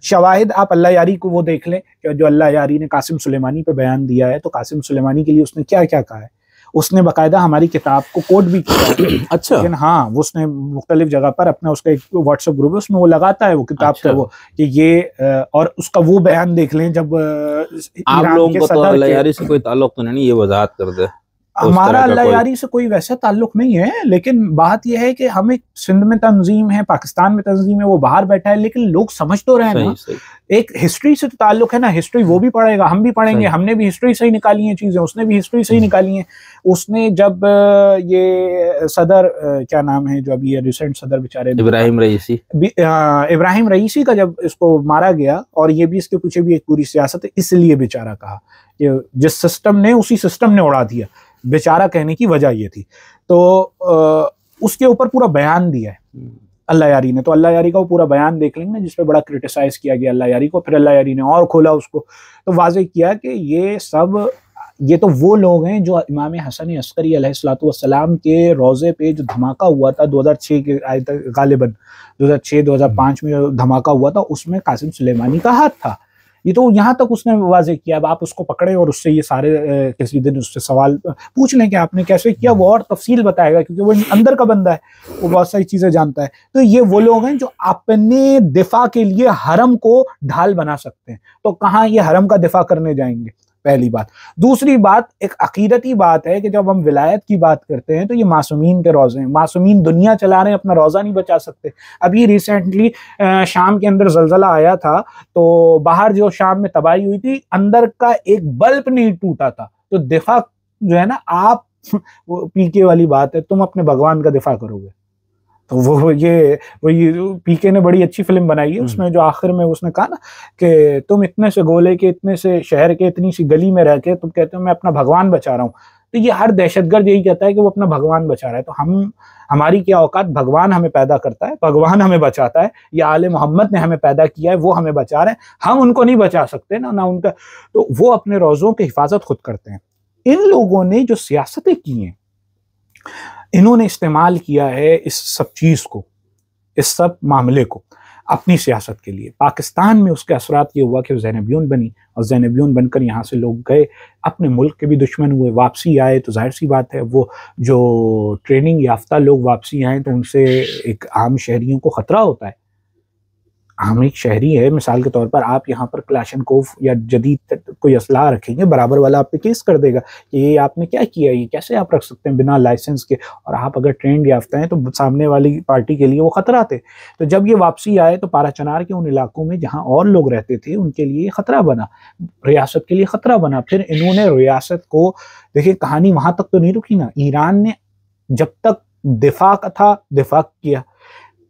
शवाहिद आप अल्लाह यारी को वो देख लें कि जो अल्लाह यारी ने कासिम सुलेमानी पे बयान दिया है, तो कासिम सुलेमानी के लिए उसने क्या क्या कहा है, उसने बाकायदा हमारी किताब को कोट भी किया। अच्छा, लेकिन हाँ, वो उसने मुख्तलिफ जगह पर अपना, उसका एक व्हाट्सएप ग्रुप है उसमें वो लगाता है वो किताब का वो कि ये, और उसका वो बयान देख लें जब आप लोगों को तो अल्लाह यारी से कोई ताल्लुक तो नहीं, ये वजाहत कर दे। हमारा अल्लाह यारी से कोई वैसा ताल्लुक नहीं है, लेकिन बात यह है कि हमें सिंध में तंजीम है, पाकिस्तान में तंजीम है, वो बाहर बैठा है, लेकिन लोग समझ तो रहे हैं ना। एक हिस्ट्री से तो ताल्लुक है ना, हिस्ट्री वो भी पढ़ेगा, हम भी पढ़ेंगे, हमने भी हिस्ट्री से ही निकाली हैं चीजें, उसने भी हिस्ट्री से ही निकाली हैं। उसने जब ये सदर, क्या नाम है जो अभी ये रिसेंट सदर बेचारे, इब्राहिम रईसी का जब इसको मारा गया, और ये भी इसके पीछे भी एक पूरी सियासत है, इसलिए बेचारा कहा, जिस सिस्टम ने, उसी सिस्टम ने उड़ा दिया, बेचारा कहने की वजह ये थी। तो उसके ऊपर पूरा बयान दिया है अल्लाह यारी ने, तो अल्लाह यारी का वो पूरा बयान देख लेंगे जिसपे बड़ा क्रिटिसाइज किया गया अल्लाह यारी को। फिर अल्लाह यारी ने और खोला उसको, तो वाज़ेह किया कि ये तो वो लोग हैं जो इमाम हसन अस्करी अलैहिस्सलातु वस्सलाम के रोज़े पे जो धमाका हुआ था 2006 के गालिबन 2006-2005 में जो धमाका हुआ था, उसमें कासिम सुलेमानी का हाथ था। ये तो यहाँ तक उसने वाज़ेह किया। अब आप उसको पकड़े और उससे ये सारे किसी दिन उससे सवाल पूछ लें कि आपने कैसे किया, वो और तफसील बताएगा, क्योंकि वो अंदर का बंदा है, वो बहुत सारी चीज़ें जानता है। तो ये वो लोग हैं जो अपने दिफा के लिए हरम को ढाल बना सकते हैं। तो कहाँ ये हरम का दिफा करने जाएंगे, पहली बात। दूसरी बात, एक अकीदती बात है कि जब हम विलायत की बात करते हैं तो ये मासूमीन के रोज़े हैं, मासूमीन दुनिया चला रहे हैं, अपना रोज़ा नहीं बचा सकते। अभी रिसेंटली शाम के अंदर जलजला आया था, तो बाहर जो शाम में तबाही हुई थी, अंदर का एक बल्ब नहीं टूटा था। तो दिफा जो है ना, आप पीके वाली बात है, तुम अपने भगवान का दिफा करोगे। तो वो ये पीके ने बड़ी अच्छी फिल्म बनाई है, उसमें जो आखिर में उसने कहा ना कि तुम इतने से गोले के, इतने से शहर के, इतनी सी गली में रह के तुम कहते हो मैं अपना भगवान बचा रहा हूँ। तो ये हर दहशतगर्द यही कहता है कि वो अपना भगवान बचा रहा है। तो हमारी क्या औकात, भगवान हमें पैदा करता है, भगवान हमें बचाता है, या आले मोहम्मद ने हमें पैदा किया है, वो हमें बचा रहे हैं, हम उनको नहीं बचा सकते ना उनका। तो वो अपने रोज़ों की हिफाजत खुद करते हैं। इन लोगों ने जो सियासतें की हैं, इन्होंने इस्तेमाल किया है इस सब चीज़ को, इस सब मामले को। अपनी सियासत के लिए। पाकिस्तान में उसके असरात ये हुआ कि वो ज़ैनबियून बनी, और ज़ैनबियून बनकर यहाँ से लोग गए, अपने मुल्क के भी दुश्मन हुए, वापसी आए तो जाहिर सी बात है वो जो ट्रेनिंग याफ्ता लोग वापसी आए तो उनसे एक आम शहरियों को ख़तरा होता है। हम एक शहरी है, मिसाल के तौर पर आप यहाँ पर क्लाशनकोफ या जदीद कोई असलाह रखेंगे, बराबर वाला आप पे केस कर देगा कि ये आपने क्या किया, ये कैसे आप रख सकते हैं बिना लाइसेंस के, और आप अगर ट्रेंड याफ्ता हैं तो सामने वाली पार्टी के लिए वो खतरा थे। तो जब ये वापसी आए तो पाराचनार के उन इलाकों में जहाँ और लोग रहते थे उनके लिए खतरा बना, रियासत के लिए खतरा बना। फिर इन्होंने रियासत को, देखिए कहानी वहां तक तो नहीं रुकी ना, ईरान ने जब तक दिफा का था दिफा किया।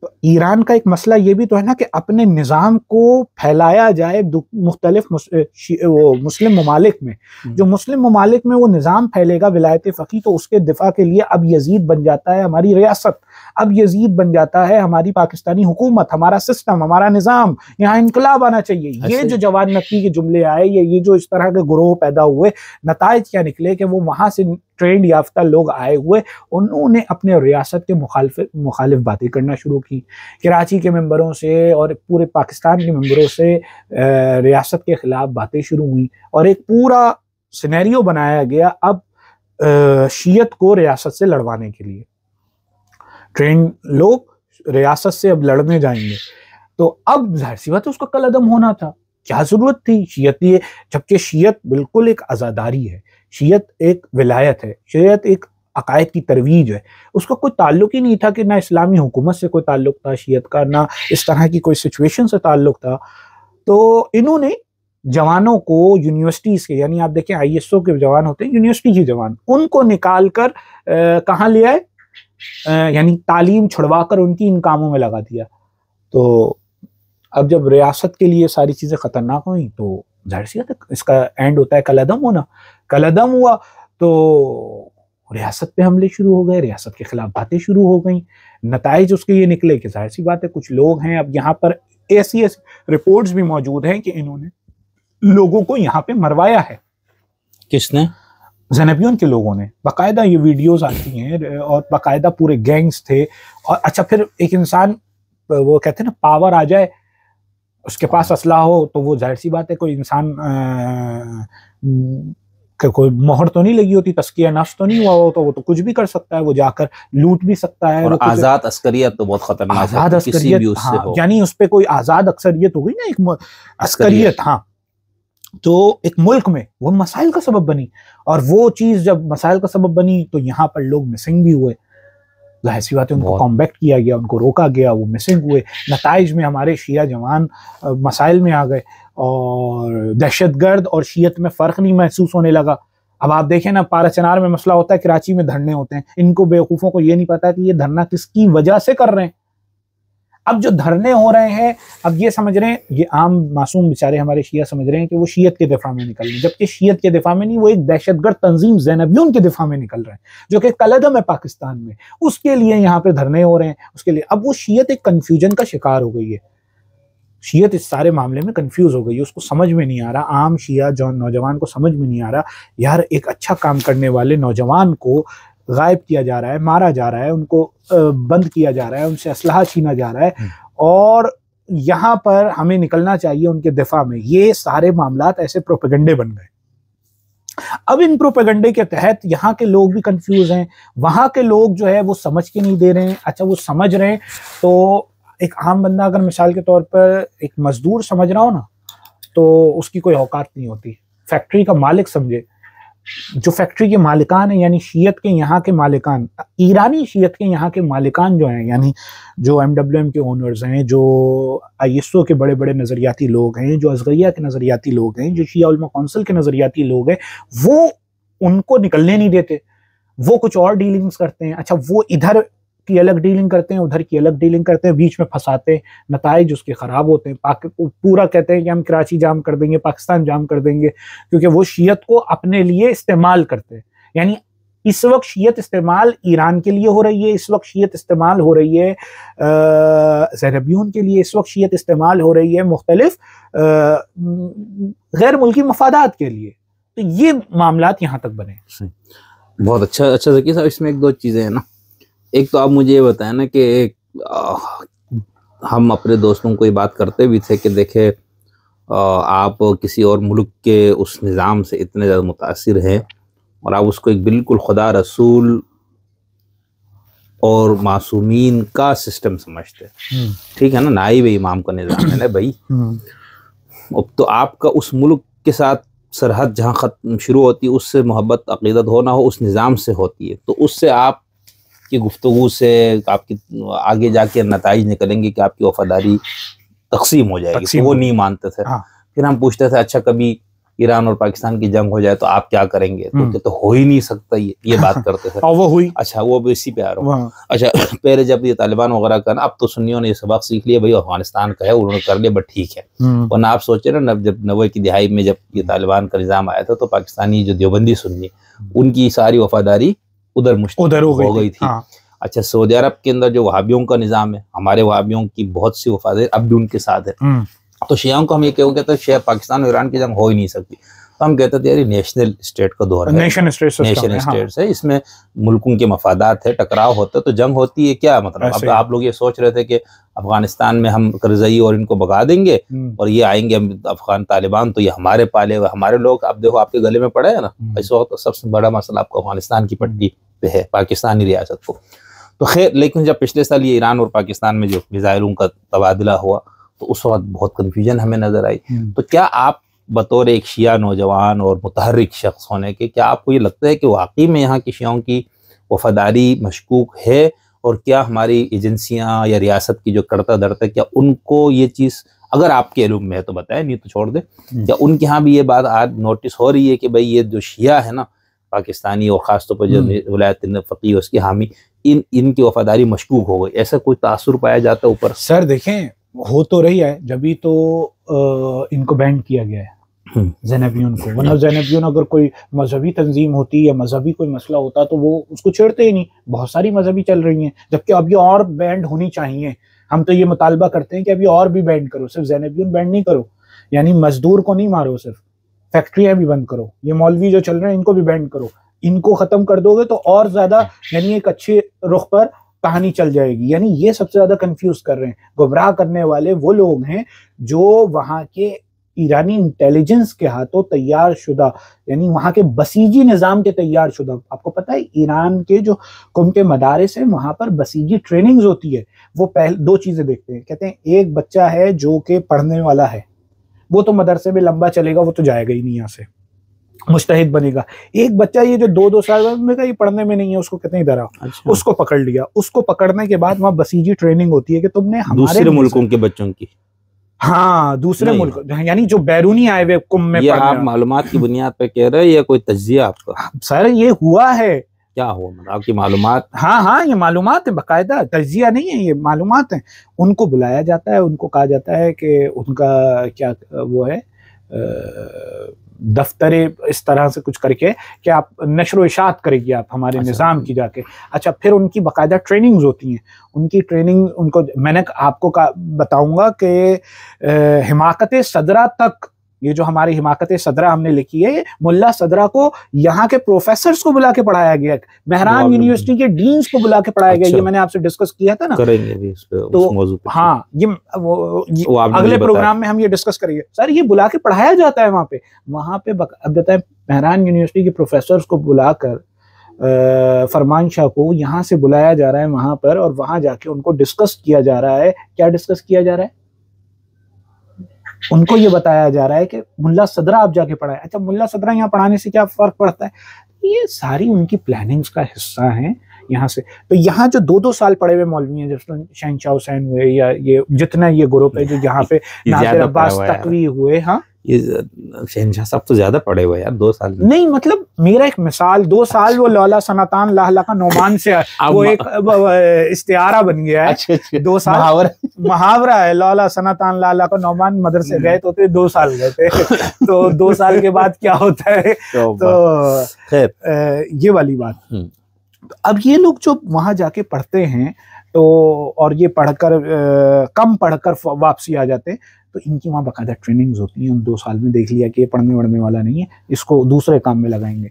तो ईरान का एक मसला ये भी तो है ना कि अपने निज़ाम को फैलाया जाए मुख्तलिफ मुस्लिम ममालिक में। जो मुस्लिम ममालिक में वो निज़ाम फैलेगा विलायत फ़क़ी, तो उसके दिफा के लिए अब यजीद बन जाता है हमारी रियासत, अब यजीद बन जाता है हमारी पाकिस्तानी हुकूमत, हमारा सिस्टम, हमारा निज़ाम, यहाँ इनकलाब आना चाहिए। ये जो जवान नकी के जुमले आए, ये जो इस तरह के ग्रोह पैदा हुए, नताइज क्या निकले कि वो वहाँ से ट्रेंड याफ्ता लोग आए हुए, उन्होंने अपने रियासत के मुखालिफ बातें करना शुरू की। कराची के मेंबरों से और पूरे पाकिस्तान के मेंबरों से रियासत के खिलाफ बातें शुरू हुई, और एक पूरा सिनेरियो बनाया गया अब शियत को रियासत से लड़वाने के लिए। ट्रेंड लोग रियासत से अब लड़ने जाएंगे, तो अब जाहिर सी बात है उसका कलअदम होना था, क्या जरूरत थी शियत, ये जबकि शियत बिल्कुल एक आज़ादारी है, शियत एक विलायत है, शियत एक अकायद की तरवीज है। उसका कोई ताल्लुक ही नहीं था कि ना इस्लामी हुकूमत से कोई ताल्लुक था शियत का, ना इस तरह की कोई सिचुएशन से ताल्लुक था। तो इन्होंने जवानों को यूनिवर्सिटीज़ के, यानी आप देखें ISO के जवान होते हैं, यूनिवर्सिटी के जवान, उनको निकाल कर कहाँ ले आए, यानी तालीम छुड़वा कर उनकी इन कामों में लगा दिया। तो अब जब रियासत के लिए सारी चीज़ें ख़तरनाक हुई तो जाहिर सी बात है इसका एंड होता है कलअदम होना। कलअदम हुआ तो रियासत पे हमले शुरू हो गए, रियासत के खिलाफ बातें शुरू हो गई। नताइज उसके ये निकले कि जाहिर सी बात है कुछ लोग हैं, अब यहाँ पर ऐसी रिपोर्ट्स भी मौजूद हैं कि इन्होंने लोगों को यहाँ पे मरवाया है। किसने? ज़ैनबियून के लोगों ने। बाकायदा ये वीडियोस आती हैं और बाकायदा पूरे गैंग्स थे। और अच्छा, फिर एक इंसान, वो कहते हैं ना पावर आ जाए, उसके पास असला हो, तो वो जाहिर सी बात है कोई इंसान कोई मोहर तो नहीं लगी होती, तस्किया नफ्स तो नहीं हुआ हो, तो वो तो कुछ भी कर सकता है, वो जाकर लूट भी सकता है। और आजाद अस्करियत तो बहुत खतरनाक है, आजाद अस्करियत, हाँ, यानी उस पर कोई आजाद अक्सरियत हो गई ना, एक अस्करियत, हाँ, तो एक मुल्क में वो मसाइल का सबब बनी। और वो चीज जब मसाइल का सबब बनी तो यहाँ पर लोग मिसिंग भी हुए, जाहिर सी बात है उनको कॉम्बैक्ट किया गया, उनको रोका गया, वो मिसिंग हुए। नताइज में हमारे शिया जवान मसाइल में आ गए और दहशतगर्द और शियत में फ़र्क नहीं महसूस होने लगा। अब आप देखें ना, पाराचनार में मसला होता है, कराची में धरने होते हैं, इनको बेवकूफ़ों को ये नहीं पता कि ये धरना किसकी वजह से कर रहे हैं। अब जो धरने हो रहे हैं, अब ये समझ रहे हैं, ये आम मासूम बेचारे हमारे शिया समझ रहे हैं कि वो शियत के दिफा में निकल रहे हैं, जबकि शियत के दिफा में नहीं, वो एक दहशतगर्द तंजीम ज़ैनबियून के दिफा में निकल रहे हैं, जो कि कलअदम है पाकिस्तान में, उसके लिए यहाँ पे धरने हो रहे हैं। उसके लिए अब वो शियत एक कन्फ्यूजन का शिकार हो गई है, शियत इस सारे मामले में कंफ्यूज हो गई है, उसको समझ में नहीं आ रहा, आम शिया जो नौजवान को समझ में नहीं आ रहा, यार एक अच्छा काम करने वाले नौजवान को गायब किया जा रहा है, मारा जा रहा है, उनको बंद किया जा रहा है, उनसे असलहा छीना जा रहा है, और यहाँ पर हमें निकलना चाहिए उनके दिफा में। ये सारे मामलात ऐसे प्रोपेगेंडे बन गए। अब इन प्रोपेगेंडे के तहत यहाँ के लोग भी कंफ्यूज हैं, वहाँ के लोग जो है वो समझ के नहीं दे रहे हैं। अच्छा, वो समझ रहे हैं तो एक आम बंदा अगर मिसाल के तौर पर एक मजदूर समझ रहा हो ना, तो उसकी कोई औकात नहीं होती। फैक्ट्री का मालिक समझे, जो फैक्ट्री के मालिकान हैं, यानी शियत के यहाँ के मालिकान, ईरानी शियत के यहाँ के मालिकान जो हैं, यानी जो MWM के ओनर्स हैं, जो ISO के बड़े बड़े नज़रियाती लोग हैं, जो असगरिया के नज़रियाती लोग हैं, जो शिया उलमा कौंसिल के नज़रियाती लोग हैं, वो उनको निकलने नहीं देते, वो कुछ और डीलिंग्स करते हैं। अच्छा, वो इधर की अलग डीलिंग करते हैं, उधर की अलग डीलिंग करते हैं, बीच में फंसाते हैं, नताइज उसके ख़राब होते हैं। पूरा कहते हैं कि हम कराची जाम कर देंगे, पाकिस्तान जाम कर देंगे, क्योंकि वो शियत को अपने लिए इस्तेमाल करते हैं। यानी इस वक्त शियत इस्तेमाल ईरान के लिए हो रही है, इस वक्त शियत इस्तेमाल हो रही है ज़ैनबियून के लिए, इस वक्त शियत इस्तेमाल हो रही है मुख्तलिफ गैर मुल्की मफादात के लिए। तो ये मामलात यहाँ तक बने। बहुत अच्छा ज़की साहब, इसमें एक दो चीज़ें हैं ना। एक तो आप मुझे ये बताएं ना कि हम अपने दोस्तों को ये बात करते भी थे कि देखे आप किसी और मुल्क के उस निज़ाम से इतने ज़्यादा मुतासिर हैं और आप उसको एक बिल्कुल खुदा रसूल और मासूमीन का सिस्टम समझते हैं, ठीक है ना, नाइब इमाम का निज़ाम है ना भाई। अब तो आपका उस मुल्क के साथ सरहद जहाँ ख़त्म शुरू होती है उससे मोहब्बत अक़ीदत हो ना हो, उस निज़ाम से होती है, तो उससे आपकी गुफ्तगू से आपकी आगे जाके नताइज निकलेंगे कि आपकी वफादारी तकसीम हो जाएगी। तो वो नहीं मानते थे। फिर हम पूछते थे अच्छा कभी ईरान और पाकिस्तान की जंग हो जाए तो आप क्या करेंगे, तो हो ही नहीं सकता ये बात करते थे। और वो हुई। अच्छा वो भी इसी पे आ रहा हूँ। अच्छा पहले जब ये तालिबान वगैरह का, अब तो सुन्नियों ने ये सबक सीख लिया भाई अफगानिस्तान का है, उन्होंने कर लिया, बट ठीक है। वरना आप सोचे ना जब 90 की दिहाई में जब ये तालिबान का निज़ाम आया था तो पाकिस्तानी जो देवबंदी सुन्नी उनकी सारी वफादारी उधर हो गई थी। अच्छा सऊदी अरब के अंदर जो वहाबियों का निज़ाम है, हमारे वहाबियों की बहुत सी वफादारी अब भी उनके साथ है। तो शियाओं को हम ये कहते हैं शिया पाकिस्तान और ईरान की जंग हो ही नहीं सकती। तो हम कहते थे यार नेशनल स्टेट का दौर है, नेशन स्टेट्स है, इसमें मुल्कों के मफादात है, टकराव होता है तो जंग होती है। क्या मतलब अब आप लोग ये सोच रहे थे कि अफगानिस्तान में हम करजई और इनको भगा देंगे और ये आएंगे अफगान तालिबान तो ये हमारे पाले हुए हमारे लोग, अब देखो आपके गले में पड़े है ना। इस वक्त सबसे बड़ा मसला आपको अफगानिस्तान की पट्टी पे है, पाकिस्तानी रियासत को। तो खैर लेकिन जब पिछले साल ये ईरान और पाकिस्तान में जो मिसाइलों का तबादला हुआ तो उस वक्त बहुत कन्फ्यूजन हमें नजर आई। तो क्या आप बतौर एक शिया नौजवान और मुतहर्रिक शख्स होने के, क्या आपको ये लगता है कि वाकई में यहाँ की शियाओं की वफादारी मशकूक है, और क्या हमारी एजेंसियाँ या रियासत की जो करता धरता है क्या उनको ये चीज़, अगर आपके इल्म में है तो बताएं, नहीं तो छोड़ दें, क्या उनके यहाँ भी ये बात आज नोटिस हो रही है कि भाई ये जो शिया है ना पाकिस्तानी और ख़ासतौर पर जो विलायत फ़क़ीह उसकी हामी, इनकी वफादारी मशकूक हो गई, ऐसा कोई तासुर पाया जाता है ऊपर? सर देखें हो तो रही है, जब तो इनको बैन किया गया है ज़ैनबियों को, वरना ज़ैनबियों अगर कोई मजहबी तंजीम होती या मजहबी कोई मसला होता तो वो उसको छेड़ते ही नहीं। बहुत सारी मजहबी चल रही हैं, जबकि अब ये और बैंड होनी चाहिए। हम तो ये मुतालबा करते हैं कि अभी और भी बैंड करो, सिर्फ ज़ैनबियों बैंड नहीं करो, यानी मजदूर को नहीं मारो, सिर्फ फैक्ट्रियां भी बंद करो, ये मौलवी जो चल रहे हैं इनको भी बैंड करो। इनको खत्म कर दोगे तो और ज्यादा यानी एक अच्छे रुख पर कहानी चल जाएगी। यानी ये सबसे ज्यादा कंफ्यूज कर रहे हैं, गुमराह करने वाले वो लोग हैं जो वहां के ईरानी इंटेलिजेंस के हाथों तैयार शुदा, यानी वहां के बसीजी निजाम के तैयार शुदा। आपको पता है ईरान के जो कुम के मदारिस है वहां पर बसीजी ट्रेनिंग्स होती है। वो पहले दो चीजें देखते हैं, कहते हैं एक बच्चा है जो कि पढ़ने वाला है, वो तो मदरसे में लंबा चलेगा, वो तो जाएगा ही नहीं यहाँ से, मुस्तहिद बनेगा। एक बच्चा ये जो 2-2 साल में का ये पढ़ने में नहीं है, उसको कहते हैं इधर आओ। अच्छा। उसको पकड़ लिया, उसको पकड़ने के बाद वहाँ बसीजी ट्रेनिंग होती है कि तुमने हमारे दूसरे मुल्कों के बच्चों की, हाँ दूसरे मुल्क, यानी जो बैरूनी आए हुए कुम में, ये आप मालूमात की बुनियाद पे कह रहे हैं या कोई तज्जिया आपका? सर ये हुआ है। क्या हुआ मतलब आपकी मालूमात? हाँ ये मालूमात है, बाकायदा तज्जिया नहीं है, ये मालूमात है। उनको बुलाया जाता है, उनको कहा जाता है कि उनका क्या वो है दफ्तरे इस तरह से कुछ करके कि आप नशर इशात करेगी आप हमारे निज़ाम की जाके। अच्छा फिर उनकी बाकायदा ट्रेनिंग्स होती हैं, उनकी ट्रेनिंग उनको मैंने आपको बताऊंगा कि हिमाकत सदरा तक, ये जो हमारी हिमाकत सदरा हमने लिखी है, मुल्ला सदरा को यहाँ के प्रोफेसर्स को बुला के पढ़ाया गया, मेहरान यूनिवर्सिटी के डीन्स को बुला के पढ़ाया गया। ये मैंने आपसे डिस्कस किया था ना, करेंगे भी इस पे, तो उस मौजू पे। हाँ ये अगले प्रोग्राम में हम ये डिस्कस करेंगे। सर ये बुला के पढ़ाया जाता है वहाँ पे अब बताए मेहरान यूनिवर्सिटी के प्रोफेसर्स को बुलाकर फरमान शाह को यहाँ से बुलाया जा रहा है वहां पर, और वहां जाके उनको डिस्कस किया जा रहा है। क्या डिस्कस किया जा रहा है? उनको ये बताया जा रहा है कि मुल्ला सदरा आप जाके पढ़ाए। अच्छा मुल्ला सदरा यहाँ पढ़ाने से क्या फर्क पड़ता है? ये सारी उनकी प्लानिंग्स का हिस्सा है यहाँ से। तो यहाँ जो 2-2 साल पढ़े हुए मौलवी हैं, जैसे शहनशाह हुसैन हुए या ये जितना ये ग्रुप है जो यहाँ पे नासिर अब्बास तकवी हुए, हाँ ये शहनशाह साहब तो ज्यादा पढ़े हुए यार, 2 साल नहीं, मतलब मेरा एक मिसाल 2 साल वो लौला सनातान लाहला का नोमान से वो एक इस्तिआरा बन गया है। अच्छा। 2 साल मुहावरा है, लौला सनातान लाहला का नोमान मदरसे गए तो 2 साल गए थे तो 2 साल के बाद क्या होता है, तो ये वाली बात। अब ये लोग जो वहां जाके पढ़ते हैं तो, और ये पढ़कर कम पढ़कर वापसी आ जाते हैं, तो इनकी वहाँ बाकायदा ट्रेनिंग्स होती हैं। उन 2 साल में देख लिया कि ये पढ़ने वढ़ने वाला नहीं है, इसको दूसरे काम में लगाएंगे।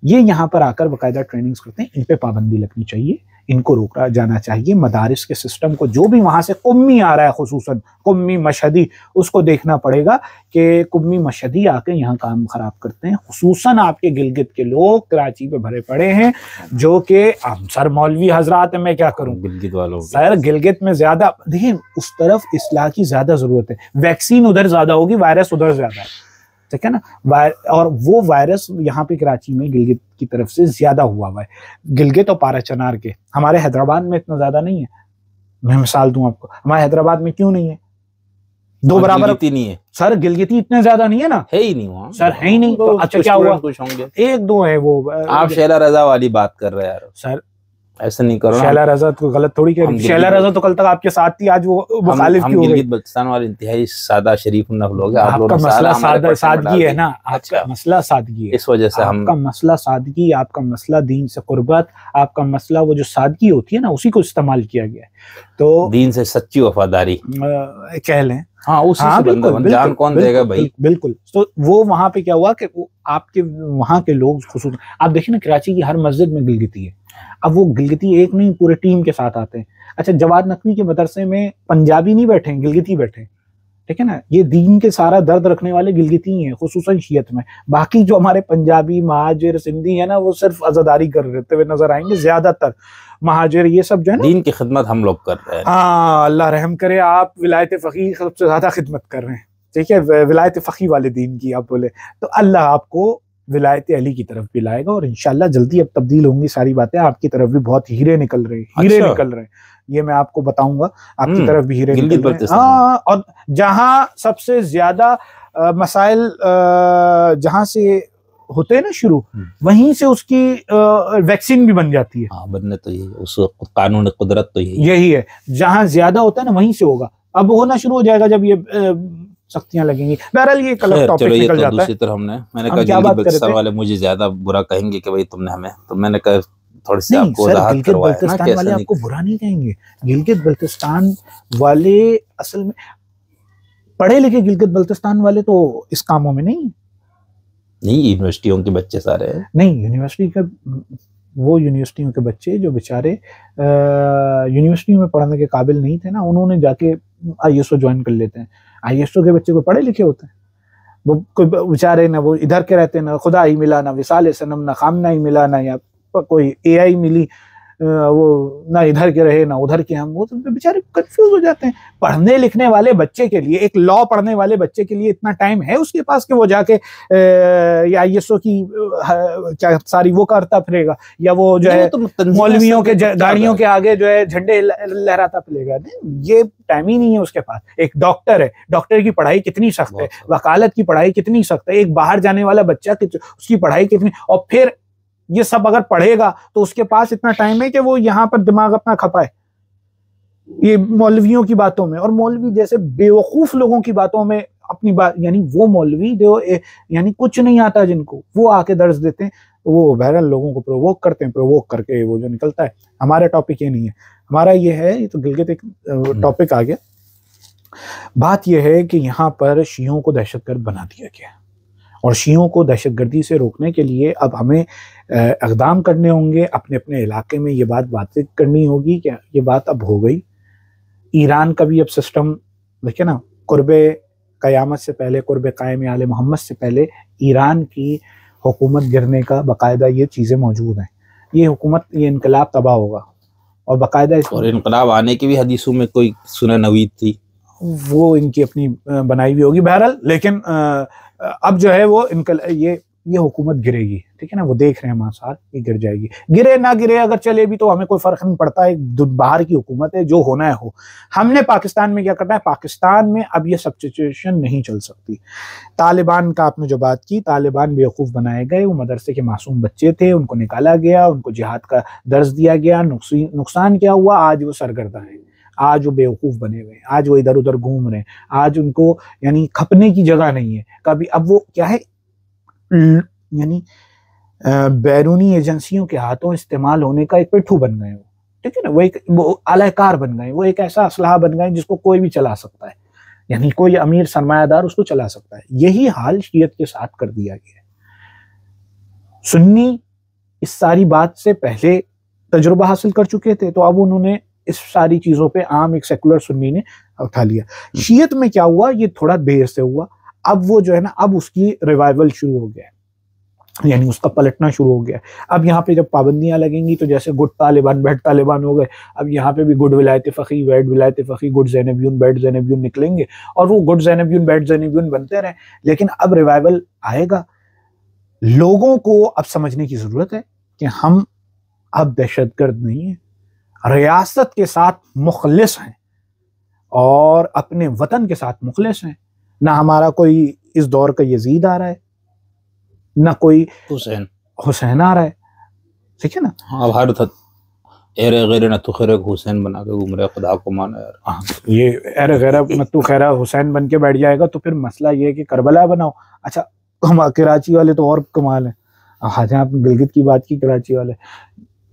ये यहाँ पर आकर बाकायदा ट्रेनिंग्स करते हैं। इन पे पाबंदी लगनी चाहिए, इनको रोका जाना चाहिए। मदारिस के सिस्टम को, जो भी वहां से कुम्मी आ रहा है, खुसूसन कुम्मी मशहदी, उसको देखना पड़ेगा कि कुम्मी मशहदी आके यहाँ काम खराब करते हैं। खुसूसन आपके गिलगित के लोग कराची पे भरे पड़े हैं, जो कि सर मौलवी हजरात, मैं क्या करूं गिलगित वालों, सर गिलगित में ज्यादा, देखिए उस तरफ इस्लाह की ज्यादा जरूरत है, वैक्सीन उधर ज्यादा होगी, वायरस उधर ज्यादा है, ठीक है ना। और वो वायरस यहाँ पे कराची में गिलगित की तरफ से ज्यादा हुआ है, गिलगित और पाराचनार के। हमारे हैदराबाद में इतना ज्यादा नहीं है। मैं मिसाल दूं आपको, हमारे हैदराबाद में क्यों नहीं है, दो बराबर नहीं है सर, गिलगिती इतने ज्यादा नहीं है ना, है ही नहीं वहाँ सर, है ही नहीं। तो अच्छा क्या हुआ, कुछ होंगे, एक दो है वो। आप शैला रजा वाली बात कर रहे हैं यार, सर ऐसा नहीं करो। शैला रजा तो गलत थोड़ी कह रही, शैला रजा तो कल तक आपके साथ थी, आज वो मुखालिफ क्यों हो गई? गिलगित बल्तिस्तान वाले इंतहाई सादा शरीफ लोग हैं। आपका मसला सादगी है ना, आपका मसला सादगी है, इस वजह से आपका मसला सादगी, आपका मसला दीन से कुर्बत, आपका मसला वो जो सादगी होती है ना, उसी को इस्तेमाल किया गया है। तो दीन से सच्ची वफादारी कह लें, हाँ, उसी से बिल्कुल, जान कौन देगा भाई, बिल्कुल। तो वो वहां पे क्या हुआ कि आपके वहां के लोग, खुसूस आप देखिए ना, कराची की हर मस्जिद में गिलगिती है। अब वो गिलगिती एक नहीं, पूरे टीम के साथ आते हैं। अच्छा, जवाद नकवी के मदरसे में पंजाबी नहीं बैठे, गिलगिती बैठे, ठीक है ना। ये दीन के सारा दर्द रखने वाले गिलगिती हैं, खुसूसन शियत में। बाकी जो हमारे पंजाबी, महाजिर, सिंधी है ना, वो सिर्फ अज़ादारी करते हुए नजर आएंगे। ज्यादातर महाजिर ये सब जो है ना, दीन की खिदमत हम लोग कर रहे हैं। हाँ, अल्लाह रहम करे, आप विलायत फ़क़ीह सबसे ज्यादा खिदमत कर रहे हैं, ठीक है, विलायत फ़क़ीह वाले दीन की आप बोले तो अल्लाह आपको विलायत अली की तरफ भी लाएगा, और इंशाल्लाह जल्दी अब तब्दील होंगी सारी बातें। आपकी तरफ भी बहुत हीरे निकल रहे हैं, हीरे निकल रहे हैं, ये मैं आपको बताऊंगा। आपकी तरफ भी हीरे निकल रहे हैं। हाँ, और जहां सबसे ज्यादा मसाइल जहां से होते हैं ना शुरू, वहीं से उसकी वैक्सीन भी बन जाती है। हाँ, बनने तो यही, उस कानून कुदरत तो यही है, जहां ज्यादा होता है ना, वहीं से होगा। अब होना शुरू हो जाएगा जब ये सख्तियां लगेंगी। बहरहाल ये कलर टॉपिक निकल जाता है। दूसरी तरफ मैंने कहा गिलगित बल्तिस्तान वाले मुझे ज्यादा बुरा कहेंगे कि भाई तुमने हमें, तो मैंने कहा थोड़ी सी आपको राहत करवाया ना, गिलगित वाले आपको बुरा नहीं कहेंगे। गिलगित बल्तिस्तान वाले असल में पढ़े लिखे, गिलगित बल्तिस्तान वाले तो इस कामों में नहीं, यूनिवर्सिटियों के बच्चे सारे हैं। नहीं, यूनिवर्सिटी का वो यूनिवर्सिटियों के बच्चे जो बेचारे यूनिवर्सिटी में पढ़ने के काबिल नहीं थे ना, उन्होंने जाके ISO ज्वाइन कर लेते हैं। ISO के बच्चे को पढ़े लिखे होते हैं, वो कोई बेचारे ना वो इधर के रहते हैं, ना खुदा ही मिला, ना विसाल सनम, ना खामना ही मिला, ना या कोई AI मिली, वो ना इधर के रहे ना उधर के, हम वो तो बेचारे कंफ्यूज हो जाते हैं। पढ़ने लिखने वाले बच्चे के लिए, एक लॉ पढ़ने वाले बच्चे के लिए इतना टाइम है उसके पास कि वो जाके या ISO की क्या सारी वो करता फिरेगा, या वो जो है मौलवियों के गाड़ियों के आगे जो है झंडे लहराता फिरेगा? ये टाइम ही नहीं है उसके पास। एक डॉक्टर है, डॉक्टर की पढ़ाई कितनी सख्त है, वकालत की पढ़ाई कितनी सख्त है, एक बाहर जाने वाला बच्चा उसकी पढ़ाई कितनी, और फिर ये सब अगर पढ़ेगा तो उसके पास इतना टाइम है कि वो यहाँ पर दिमाग अपना खपाए ये मौलवियों की बातों में, और मौलवी जैसे बेवकूफ लोगों की बातों में अपनी बात, यानी वो मौलवी जो यानी कुछ नहीं आता जिनको, वो आके दर्ज देते हैं, वो बहरहाल लोगों को प्रोवोक करते हैं, प्रोवोक करके वो जो निकलता है। हमारा टॉपिक ये नहीं है, हमारा ये है, ये तो गिलगित एक टॉपिक आ गया। बात यह है कि यहाँ पर शियों को दहशतगर्द बना दिया गया, और शियों को दहशतगर्दी से रोकने के लिए अब हमें इक़दाम करने होंगे। अपने अपने इलाके में ये बातचीत करनी होगी कि ये बात अब हो गई। ईरान का भी अब सिस्टम देखिए ना, कुर्बे क़यामत से पहले, कुर्बे क़ायम आले मोहम्मद से पहले ईरान की हुकूमत गिरने का बाकायदा ये चीज़ें मौजूद हैं। ये हुकूमत, ये इनकलाब तबाह होगा, और बाकायदा और इनकलाब आने की भी हदीसों में कोई सुना नवीद थी, वो इनकी अपनी बनाई हुई होगी। बहरहाल लेकिन अब जो है वो ये हुकूमत गिरेगी, ठीक है ना, वो देख रहे हैं मासार, ये गिर जाएगी। गिरे ना गिरे, अगर चले भी तो हमें कोई फर्क नहीं पड़ता, एक बाहर की हुकूमत है, जो होना है हो। हमने पाकिस्तान में क्या करना है, पाकिस्तान में अब ये सब सिचुएशन नहीं चल सकती। तालिबान का आपने जो बात की, तालिबान बेवकूफ़ बनाए गए, वो मदरसे के मासूम बच्चे थे, उनको निकाला गया, उनको जिहाद का दर्ज दिया गया। नुकसान क्या हुआ, आज वो सरगर्दा है, आज वो बेवकूफ़ बने हुए हैं, आज वो इधर उधर घूम रहे हैं, आज उनको यानी खपने की जगह नहीं है कभी। अब वो क्या है, यानी बैरूनी एजेंसियों के हाथों इस्तेमाल होने का एक पिट्ठू बन गए वो, ठीक है ना, वो आलाकार बन गए, वो एक ऐसा असलाह बन गए जिसको कोई भी चला सकता है, यानी कोई अमीर सरमायादार उसको चला सकता है। यही हाल शियत के साथ कर दिया गया है। सुन्नी इस सारी बात से पहले तजुर्बा हासिल कर चुके थे, तो अब उन्होंने इस सारी चीजों पे आम एक सेकुलर सुन्नी ने उठा लिया। शियत में क्या हुआ, ये थोड़ा देर से हुआ, अब वो जो है ना, अब उसकी रिवाइवल शुरू हो गया, यानी उसका पलटना शुरू हो गया। अब यहाँ पे जब पाबंदियां लगेंगी तो जैसे गुड तालिबान बैड तालिबान हो गए, अब यहाँ पे भी गुड विलायत फ़क़ी बैड विलायत फ़क़ी, गुड ज़ैनबियून बैड ज़ैनबियून निकलेंगे, और वो गुड ज़ैनबियून बैड ज़ैनबियून बनते रहे। लेकिन अब रिवाइवल आएगा। लोगों को अब समझने की जरूरत है कि हम अब दहशतगर्द नहीं है, रियासत के साथ मुखलिस हैं और अपने वतन के साथ मुखलिस हैं। ना हमारा कोई इस दौर का यजीद आ रहा है, ना कोई हुसैन आ रहा है, ठीक है ना। अब हर एरे गैर नत्तु खैरा हुसैन बना के घूम रहे, खुदा को मानो यार। ये एरे गैर नत्तु खैरा हुसैन बन के बैठ जाएगा तो फिर मसला ये है कि करबला बनाओ। अच्छा, हम कराची वाले तो और कमाल है। आज आपने गिलगित की बात की, कराची वाले,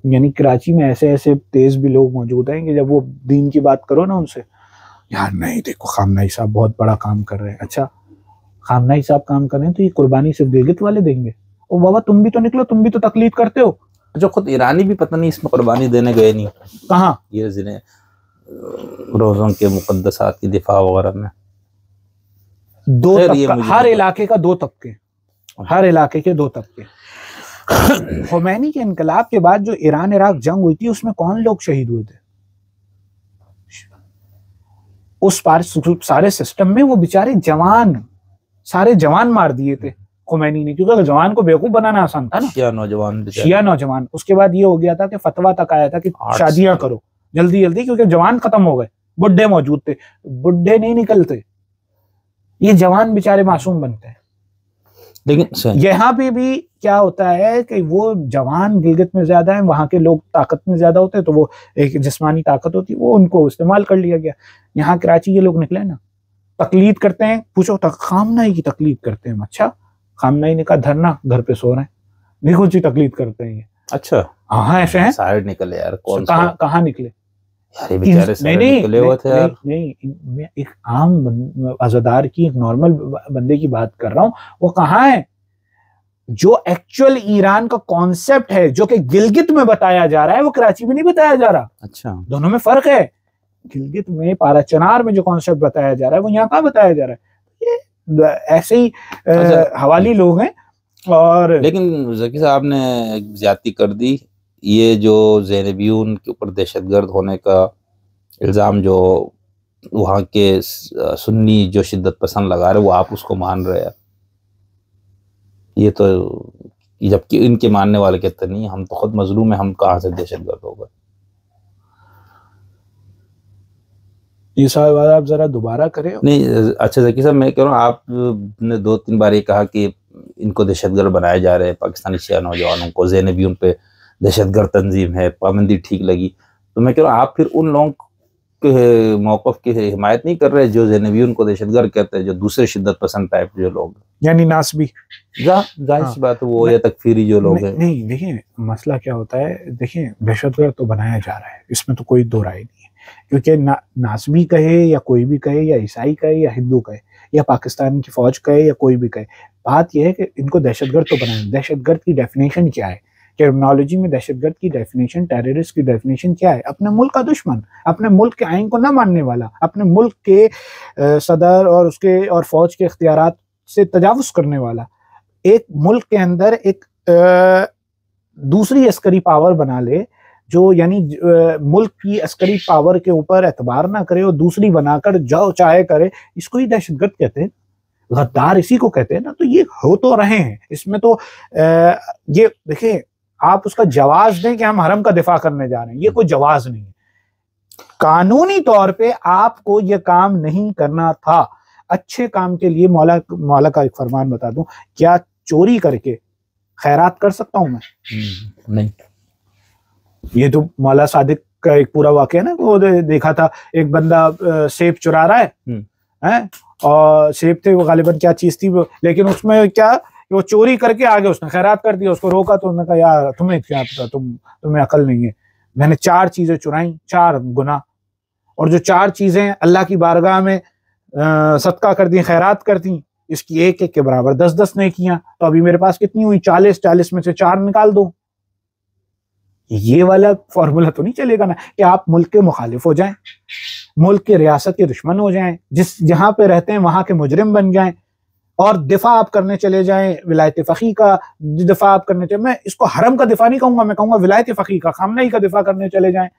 यानी कराची में ऐसे ऐसे तेज भी लोग मौजूद हैं कि जब वो दीन की बात करो ना उनसे, यार नहीं देखो खामनाई साहब बहुत बड़ा काम कर रहे हैं। अच्छा, खामनाई साहब काम कर रहे हैं तो ये कुर्बानी सिर्फ गिलगित वाले देंगे? ओ बाबा तुम भी तो निकलो, तुम भी तो तकलीद करते हो। जो खुद ईरानी भी पता नहीं इसमें कुर्बानी देने गए नहीं, कहाँ ये जिन्हें रोज़ों के मुक़द्दसात की दिफा वगैरह में। दो तबका, हर इलाके का दो तबके, हर इलाके के दो तबके। खुमैनी के इनकलाब के बाद जो ईरान इराक जंग हुई थी उसमें कौन लोग शहीद हुए थे? उस सारे सिस्टम में वो बेचारे जवान, सारे जवान मार दिए थे खुमैनी ने, क्योंकि जवान को बेवकूफ बनाना आसान था ना। शिया नौजवान। उसके बाद ये हो गया था कि फतवा तक आया था कि शादियां करो जल्दी जल्दी, क्योंकि जवान खत्म हो गए, बुढ़े मौजूद थे। बुढ़े नहीं निकलते, ये जवान बेचारे मासूम बनते हैं। लेकिन यहाँ पे भी क्या होता है कि वो जवान गिलगित में ज्यादा है, वहां के लोग ताकत में ज्यादा होते हैं, तो वो एक जिस्मानी ताकत होती है, वो उनको इस्तेमाल कर लिया गया। यहाँ कराची के लोग निकले ना, तकलीद करते हैं, पूछो खामनाई की तकलीद करते हैं। अच्छा, खामनाई ने कहा धरना, घर पे सो रहे हैं, नहीं कुछ ही तकलीद करते हैं ये। अच्छा, हाँ ऐसे हैं। साइड निकले यार, कौन कहाँ निकले यार, बेचारे साइड निकले हुए थे यार। नहीं, मैं एक आम अज़ादार की, एक नॉर्मल बंदे की बात कर रहा हूँ। वो कहाँ है? जो एक्चुअल ईरान का कॉन्सेप्ट है, जो कि गिलगित में बताया जा रहा है, वो कराची में नहीं बताया जा रहा। अच्छा, दोनों में फर्क है। गिलगित में, पाराचनार में जो कॉन्सेप्ट बताया जा रहा है वो यहाँ कहाँ बताया जा रहा है? ये ऐसे ही हवाली लोग हैं। और लेकिन ज़की साहब ने ज्यादती कर दी। ये जो ज़ैनबियून के ऊपर दहशतगर्द होने का इल्ज़ाम जो वहाँ के सुन्नी जो शिद्दत पसंद लगा रहे, वो आप उसको मान रहे हैं। ये तो, जबकि इनके मानने वाले कहते नहीं, हम तो खुद मजलूम है, हम कहाँ से दहशतगर्द हो गए। ये सारी बात आप जरा दोबारा करें। नहीं, अच्छा ज़की साहब, मैं कह रहा हूँ, आपने 2-3 बार ये कहा कि इनको दहशतगर्द बनाया जा रहे हैं, पाकिस्तानी शिया नौजवानों को, ज़ैनबियून पे दहशतगर्द तंजीम है, पाबंदी ठीक लगी। तो मैं कह रहा हूँ, आप फिर उन लोगों के मौक़िफ़ की हिमायत नहीं कर रहे जो ज़ैनबियून को दहशतगर्द कहते हैं, जो दूसरे शिद्दत पसंद टाइप जो लोग, यानी नासबी, जाहिर सी बात है वो, या तकफीरी जो लोग हैं। नहीं, देखिए मसला क्या होता है, देखिए दहशतगर्द तो बनाया जा रहा है, इसमें तो कोई दो राय नहीं है। क्योंकि नासबी कहे या कोई भी कहे, या ईसाई कहे या हिंदू कहे, या पाकिस्तान की फौज कहे या कोई भी कहे, बात यह है कि इनको दहशतगर्द तो बनाया। दहशतगर्द की डेफिनेशन क्या है? क्रिमिनोलॉजी में दहशतगर्द की डेफिनेशन, टेररिस्ट की डेफिनेशन क्या है? अपने मुल्क का दुश्मन, अपने मुल्क के आइन को न मानने वाला, अपने मुल्क के सदर और उसके और फौज के इख्तियारात से तजावुज़ करने वाला, एक मुल्क के अंदर एक दूसरी अस्करी पावर बना ले, जो यानी मुल्क की अस्करी पावर के ऊपर एतबार ना करे और दूसरी बनाकर जो चाहे करे, इसको ही दहशतगर्द कहते हैं। गद्दार इसी को कहते हैं ना। तो ये हो तो रहे हैं, इसमें तो ये देखिए, आप उसका जवाज दें कि हम हरम का दिफा करने जा रहे हैं, ये कोई जवाज नहीं है। कानूनी तौर पे आपको ये काम नहीं करना था। अच्छे काम के लिए मौला का एक फरमान बता दूं, क्या चोरी करके खैरात कर सकता हूं मैं? नहीं। ये तो मौला सादिक का एक पूरा वाकया ना, वो देखा था, एक बंदा सेब चुरा रहा है, और सेब थे वो गालिबन क्या चीज थी वो, लेकिन उसमें क्या, वो चोरी करके आगे उसने खैरात कर दिया। उसको रोका तो उन्होंने कहा यार तुम्हें क्या पता, तुम्हें अकल नहीं है, मैंने 4 चीजें चुराई, 4 गुनाह, और जो 4 चीजें अल्लाह की बारगाह में सदका कर दी, खैरात कर दी, इसकी एक के बराबर 10-10 नेकियां, तो अभी मेरे पास कितनी हुई? 40 में से 4 निकाल दो। ये वाला फॉर्मूला तो नहीं चलेगा ना कि आप मुल्क के मुखालिफ हो जाएं, मुल्क के रियासत के दुश्मन हो जाएं, जहां पे रहते हैं वहां के मुजरिम बन जाएं और दिफा आप करने चले जाएं विलायत फ़क़ीह का, दिफा आप करने चले, मैं इसको हरम का दिफा नहीं कहूंगा, मैं कहूंगा विलायत फ़क़ीह का, खामनेई का दिफा करने चले जाएं,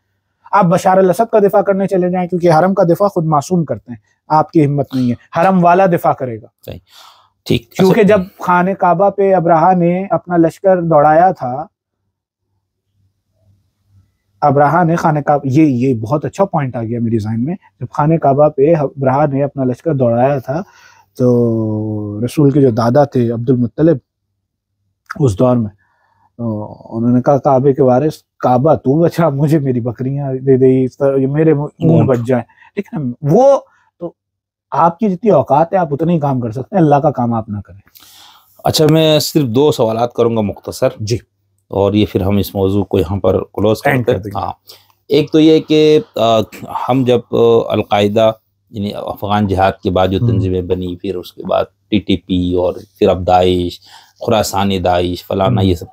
आप बशार अल असद का दिफा करने चले जाएं, क्योंकि हरम का दिफा खुद मासूम करते हैं, आपकी हिम्मत नहीं है, हरम वाला दिफा करेगा। सही, ठीक। क्योंकि जब खाने काबा पे अब्राहा ने अपना लश्कर दौड़ाया था, अब्राहा ने खाने काबा, ये बहुत अच्छा पॉइंट आ गया मेरे ज़हन में, जब खाने काबा पे अब्राहा ने अपना लश्कर दौड़ाया था तो रसूल के जो दादा थे अब्दुल मुत्तलिब उस दौर में, उन्होंने कहा काबे के वारिस, काबा तू बचा, मुझे मेरी बकरियां दे दे, मेरे ऊँट बच जाए, ठीक है ना। वो तो आपकी जितनी औकात है आप उतना ही काम कर सकते हैं, अल्लाह का काम आप ना करें। अच्छा, मैं सिर्फ 2 सवालात करूंगा मुख्तसर जी, और ये फिर हम इस मौजू को यहाँ पर क्लोज करते हैं। हाँ, एक तो ये कि हम जब अलकायदा यानी अफगान जिहाद के बाद जो तंजीमें बनी, फिर उसके बाद TTP और फिर अब दाइश, खुरासानी दाइश, फलाना, ये सब,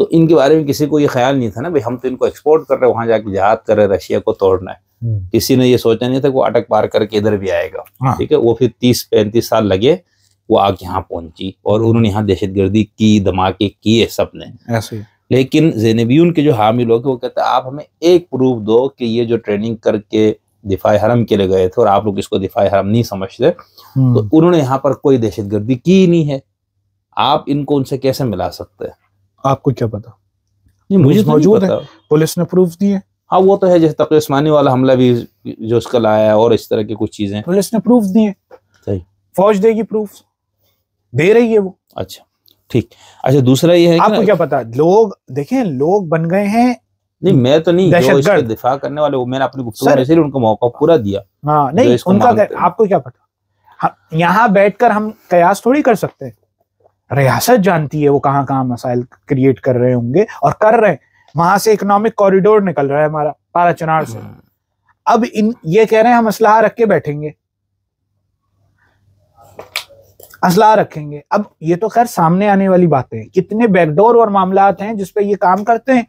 तो इनके बारे में किसी को ये ख्याल नहीं था ना भाई हम तो इनको एक्सपोर्ट कर रहे हैं, वहाँ जाके जिहाद कर रहे हैं, रशिया को तोड़ना है। किसी ने ये सोचा नहीं था कि वो अटक पार करके इधर भी आएगा। ठीक है, वो फिर 30-35 साल लगे, वो आके यहाँ पहुंची और उन्होंने यहाँ दहशतगर्दी की, धमाके किए सबने ऐसे। लेकिन ज़ैनबियून के जो हामी लोग हैं वो कहते हैं आप हमें एक प्रूफ दो कि ये जो ट्रेनिंग करके दिफाए हरम के लिए गए थे और आप लोग इसको दिफाए हरम नहीं समझते, तो उन्होंने यहाँ पर कोई दहशतगर्दी की ही नहीं है, आप इनको उनसे कैसे मिला सकते हैं? आपको क्या पता? नहीं, मुझे तो मौजूद है, पुलिस ने प्रूफ दिए। हाँ, वो तो है, जैसे तक़ी उस्मानी वाला हमला भी जो उसका लाया है और इस तरह की कुछ चीजें पुलिस ने प्रूफ दिए। सही, फौज देगी, प्रूफ दे रही है वो। अच्छा, ठीक। अच्छा, दूसरा ये है आपको क्या पता, लोग देखें, लोग बन गए हैं। नहीं, मैं तो नहीं, जो इसके दिफा करने वाले वो मैंने अपनी गुफ्तगू में इसीलिए उनको मौका पूरा दिया। हाँ, नहीं, उनका आपको क्या पता, यहाँ बैठकर हम कयास थोड़ी कर सकते हैं। रियासत जानती है वो कहाँ कहाँ मसाइल क्रिएट कर रहे होंगे और कर रहे हैं। वहां से इकोनॉमिक कॉरिडोर निकल रहा है हमारा पारा चनार से। अब ये कह रहे हैं हम असलाह रख के बैठेंगे, असलाह रखेंगे। अब ये तो खैर सामने आने वाली बातें हैं, कितने बैकडोर और मामलात हैं जिसपे ये काम करते हैं।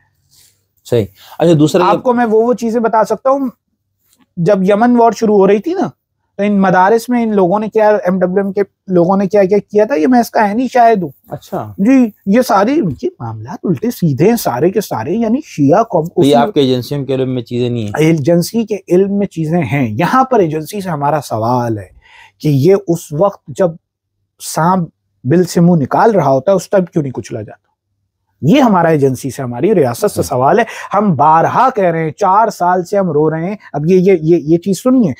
सही। अच्छा, दूसरा आपको मैं वो चीजें बता सकता हूँ, जब यमन वॉर शुरू हो रही थी ना, तो इन मदारिस में इन लोगों ने क्या, MWM के लोगों ने क्या क्या किया था, ये मैं इसका है नहीं शायद हूँ। अच्छा जी, ये सारे ये मामला उल्टे सीधे हैं सारे के सारे, यानी शिया कौम। ये आपके एजेंसियों के इल्म में चीजें नहीं है? एजेंसी के इल्म में चीजें हैं। यहाँ पर एजेंसी से हमारा सवाल है कि ये उस वक्त जब सांप बिल से मुंह निकाल रहा होता है उस तब क्यों नहीं कुचला जाता? ये हमारा एजेंसी से, हमारी रियासत से सवाल है। हम बारहा कह रहे हैं, 4 साल से हम रो रहे हैं। अब ये चीज सुनिए,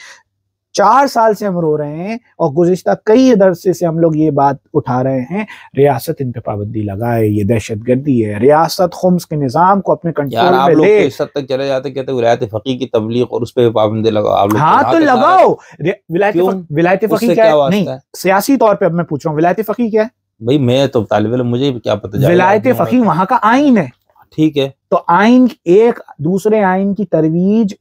4 साल से हम रो रहे हैं और गुज़िश्ता कई अरसे से हम लोग ये बात उठा रहे हैं, रियासत इन पे पाबंदी लगाए, ये दहशतगर्दी है। रियासत खुम्स के निजाम को अपने कंट्रोल में ले। इस हद तक चले जाते, कहते विलायत फ़क़ीह की तबलीग और उस पे पाबंदी लगाओ आप लोग। हाँ, तो लगाओ। विलायत फ़क़ीह क्या है? नहीं, सियासी तौर पे अब मैं पूछ रहा हूँ, विलायत फ़क़ीह क्या है? भाई मैं तो तालिब इल्म, मुझे क्या पता। विलायत फ़क़ीह वहां का आइन है। ठीक है, तो आइन, एक दूसरे आइन की तरवीज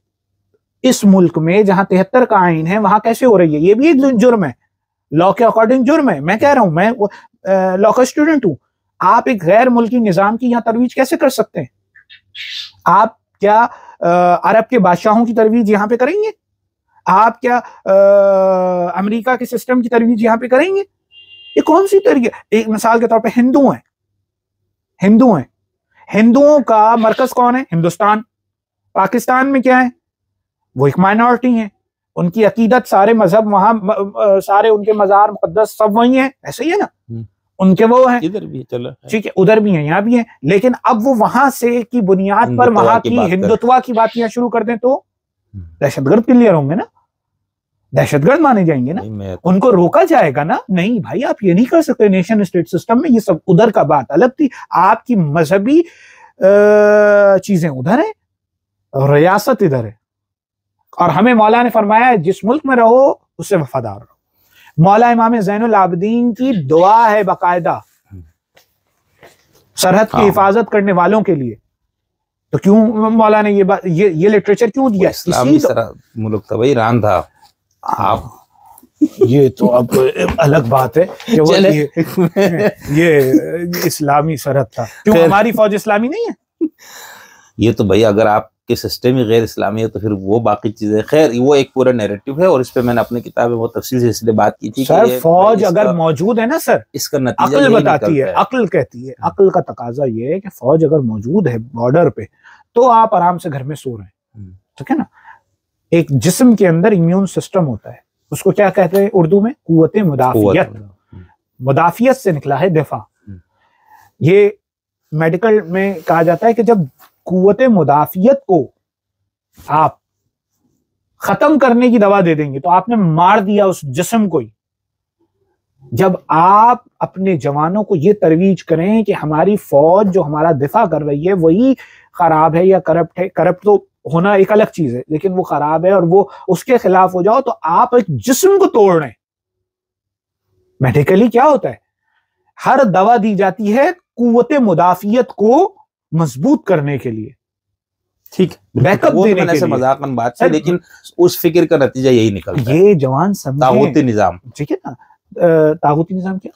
इस मुल्क में जहां 73 का आइन है वहां कैसे हो रही है? ये भी एक जुर्म है, लॉ के अकॉर्डिंग जुर्म है। मैं कह रहा हूं, मैं लॉ का स्टूडेंट हूं। आप एक गैर मुल्की निजाम की यहाँ तरवीज कैसे कर सकते हैं? आप क्या अरब के बादशाहों की तरवीज यहाँ पे करेंगे? आप क्या अमेरिका के सिस्टम की तरवीज यहाँ पे करेंगे? ये कौन सी तरीके? एक मिसाल के तौर पे हिंदू हैं, हिंदुओं का मरकज कौन है? हिंदुस्तान। पाकिस्तान में क्या है? वो एक माइनॉरिटी है, उनकी अकीदत, सारे मजहब वहां, सारे उनके मजार मुकद्दस सब वही है, ऐसे ही है ना। उनके वो है, इधर भी चलो, ठीक है, उधर भी है, यहाँ भी है। लेकिन अब वो वहां से की बुनियाद पर वहां की हिंदुत्व की बातें शुरू कर दें तो दहशतगर्द क्लियर होंगे ना, दहशतगर्द माने जाएंगे ना, उनको रोका जाएगा ना। नहीं भाई, आप ये नहीं कर सकते। नेशन स्टेट सिस्टम में ये सब, उधर का बात अलग थी, आपकी मजहबी चीजें उधर है और रियासत इधर है। और हमें मौला ने फरमाया है जिस मुल्क में रहो उससे वफादार रहो। मौला इमाम ज़ैनुल आबिदीन की दुआ है बाकायदा सरहद की हिफाजत करने वालों के लिए। तो क्यों मौला ने ये लिटरेचर क्यों दिया? इस्लामी मुल्क था भाई, ईरान था। आप ये तो अब अलग बात है कि वो ये इस्लामी सरहद था। क्यों हमारी फौज इस्लामी नहीं है? ये तो भाई अगर आपके सिस्टम ही गैर इस्लामी है तो फिर वो बाकी चीजें, खैर वो एक पूरा नैरेटिव है और इस पे मैंने अपनी किताब में बहुत तफसील से इसलिए बात की थी। सर फौज अगर मौजूद है ना सर, इसका नतीजा अक्ल बताती है, अक्ल कहती है, अक्ल का तकाजा ये है कि फौज अगर मौजूद है बॉर्डर पे तो आप आराम से घर में सो रहे हैं, ठीक है ना। एक जिस्म के अंदर इम्यून सिस्टम होता है, उसको क्या कहते हैं उर्दू में, कुव्वत मुदाफियत। मुदाफियत से निकला है दिफा। ये मेडिकल में कहा जाता है कि जब कुव्वत मुदाफियत को आप खत्म करने की दवा दे देंगे तो आपने मार दिया उस जिस्म को ही। जब आप अपने जवानों को ये तरवीज करें कि हमारी फौज जो हमारा दिफा कर रही है वही खराब है या करप्ट है, करप्ट तो होना एक अलग चीज है, लेकिन वो खराब है और वो उसके खिलाफ हो जाओ, तो आप एक जिस्म को तोड़ रहे हैं। मेडिकली क्या होता है, हर दवा दी जाती है कुव्वत मुदाफियत को मजबूत करने के लिए, ठीक, बैकअप देने के लिए। मजाकन बात से, लेकिन उस फिक्र का नतीजा यही निकलता है। ये जवान समझे तागूती निजाम, ठीक है ना। तागूती निजाम क्या,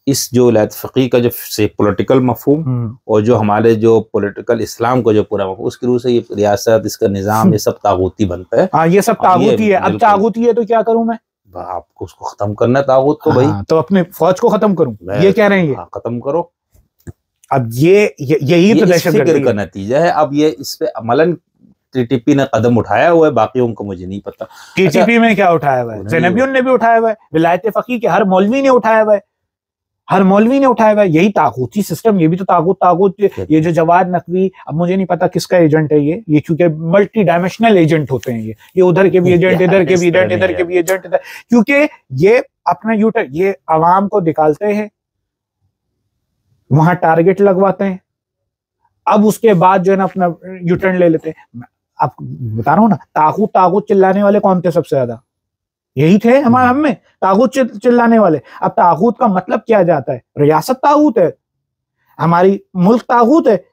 इस जो विलायत फ़क़ीह का जो से पॉलिटिकल मफहूम और जो हमारे जो पॉलिटिकल इस्लाम का जो पूरा मफहूम, उसकी रूह से ये रियासत, इसका निजाम, ये सब तागूती बनता है। हाँ, ये सब तागूती है। अब तागूती है तो क्या करूं मैं, आपको उसको खत्म करना है तागूत को। भाई तो अपने फौज को खत्म करूं, ये कह रहे हैं, ये खत्म करो। अब यही तो दहशतगर्दी का नतीजा है। अब ये इस पे अमलन टीटीपी ने कदम उठाया हुआ है, बाकियों को मुझे नहीं पता। टीटीपी में क्या उठाया हुआ है, ज़ैनबियुन ने भी उठाया हुआ है, विलायत फ़क़ीह के हर मौलवी ने उठाया हुआ है, हर मौलवी ने उठाया हुआ है। यही तागूती सिस्टम, ये भी तो तागूत। ये जो जवाद नकवी, अब मुझे नहीं पता किसका एजेंट है ये क्योंकि मल्टी डायमेंशनल एजेंट होते हैं ये उधर के भी एजेंट, इधर के भी एजेंट, इधर के भी एजेंट, क्योंकि ये अपना यूटर्न, ये आवाम को निकालते हैं, वहां टारगेट लगवाते हैं, अब उसके बाद जो है ना अपना यूटर्न ले लेते हैं। आप बता रहा हूं ना, तागूत चिल्लाने वाले कौन थे सबसे ज्यादा, यही थे हम में तागूत चिल्लाने वाले। अब तागूत का मतलब क्या जाता है, रियासत तागूत है, हमारी मुल्क तागूत है।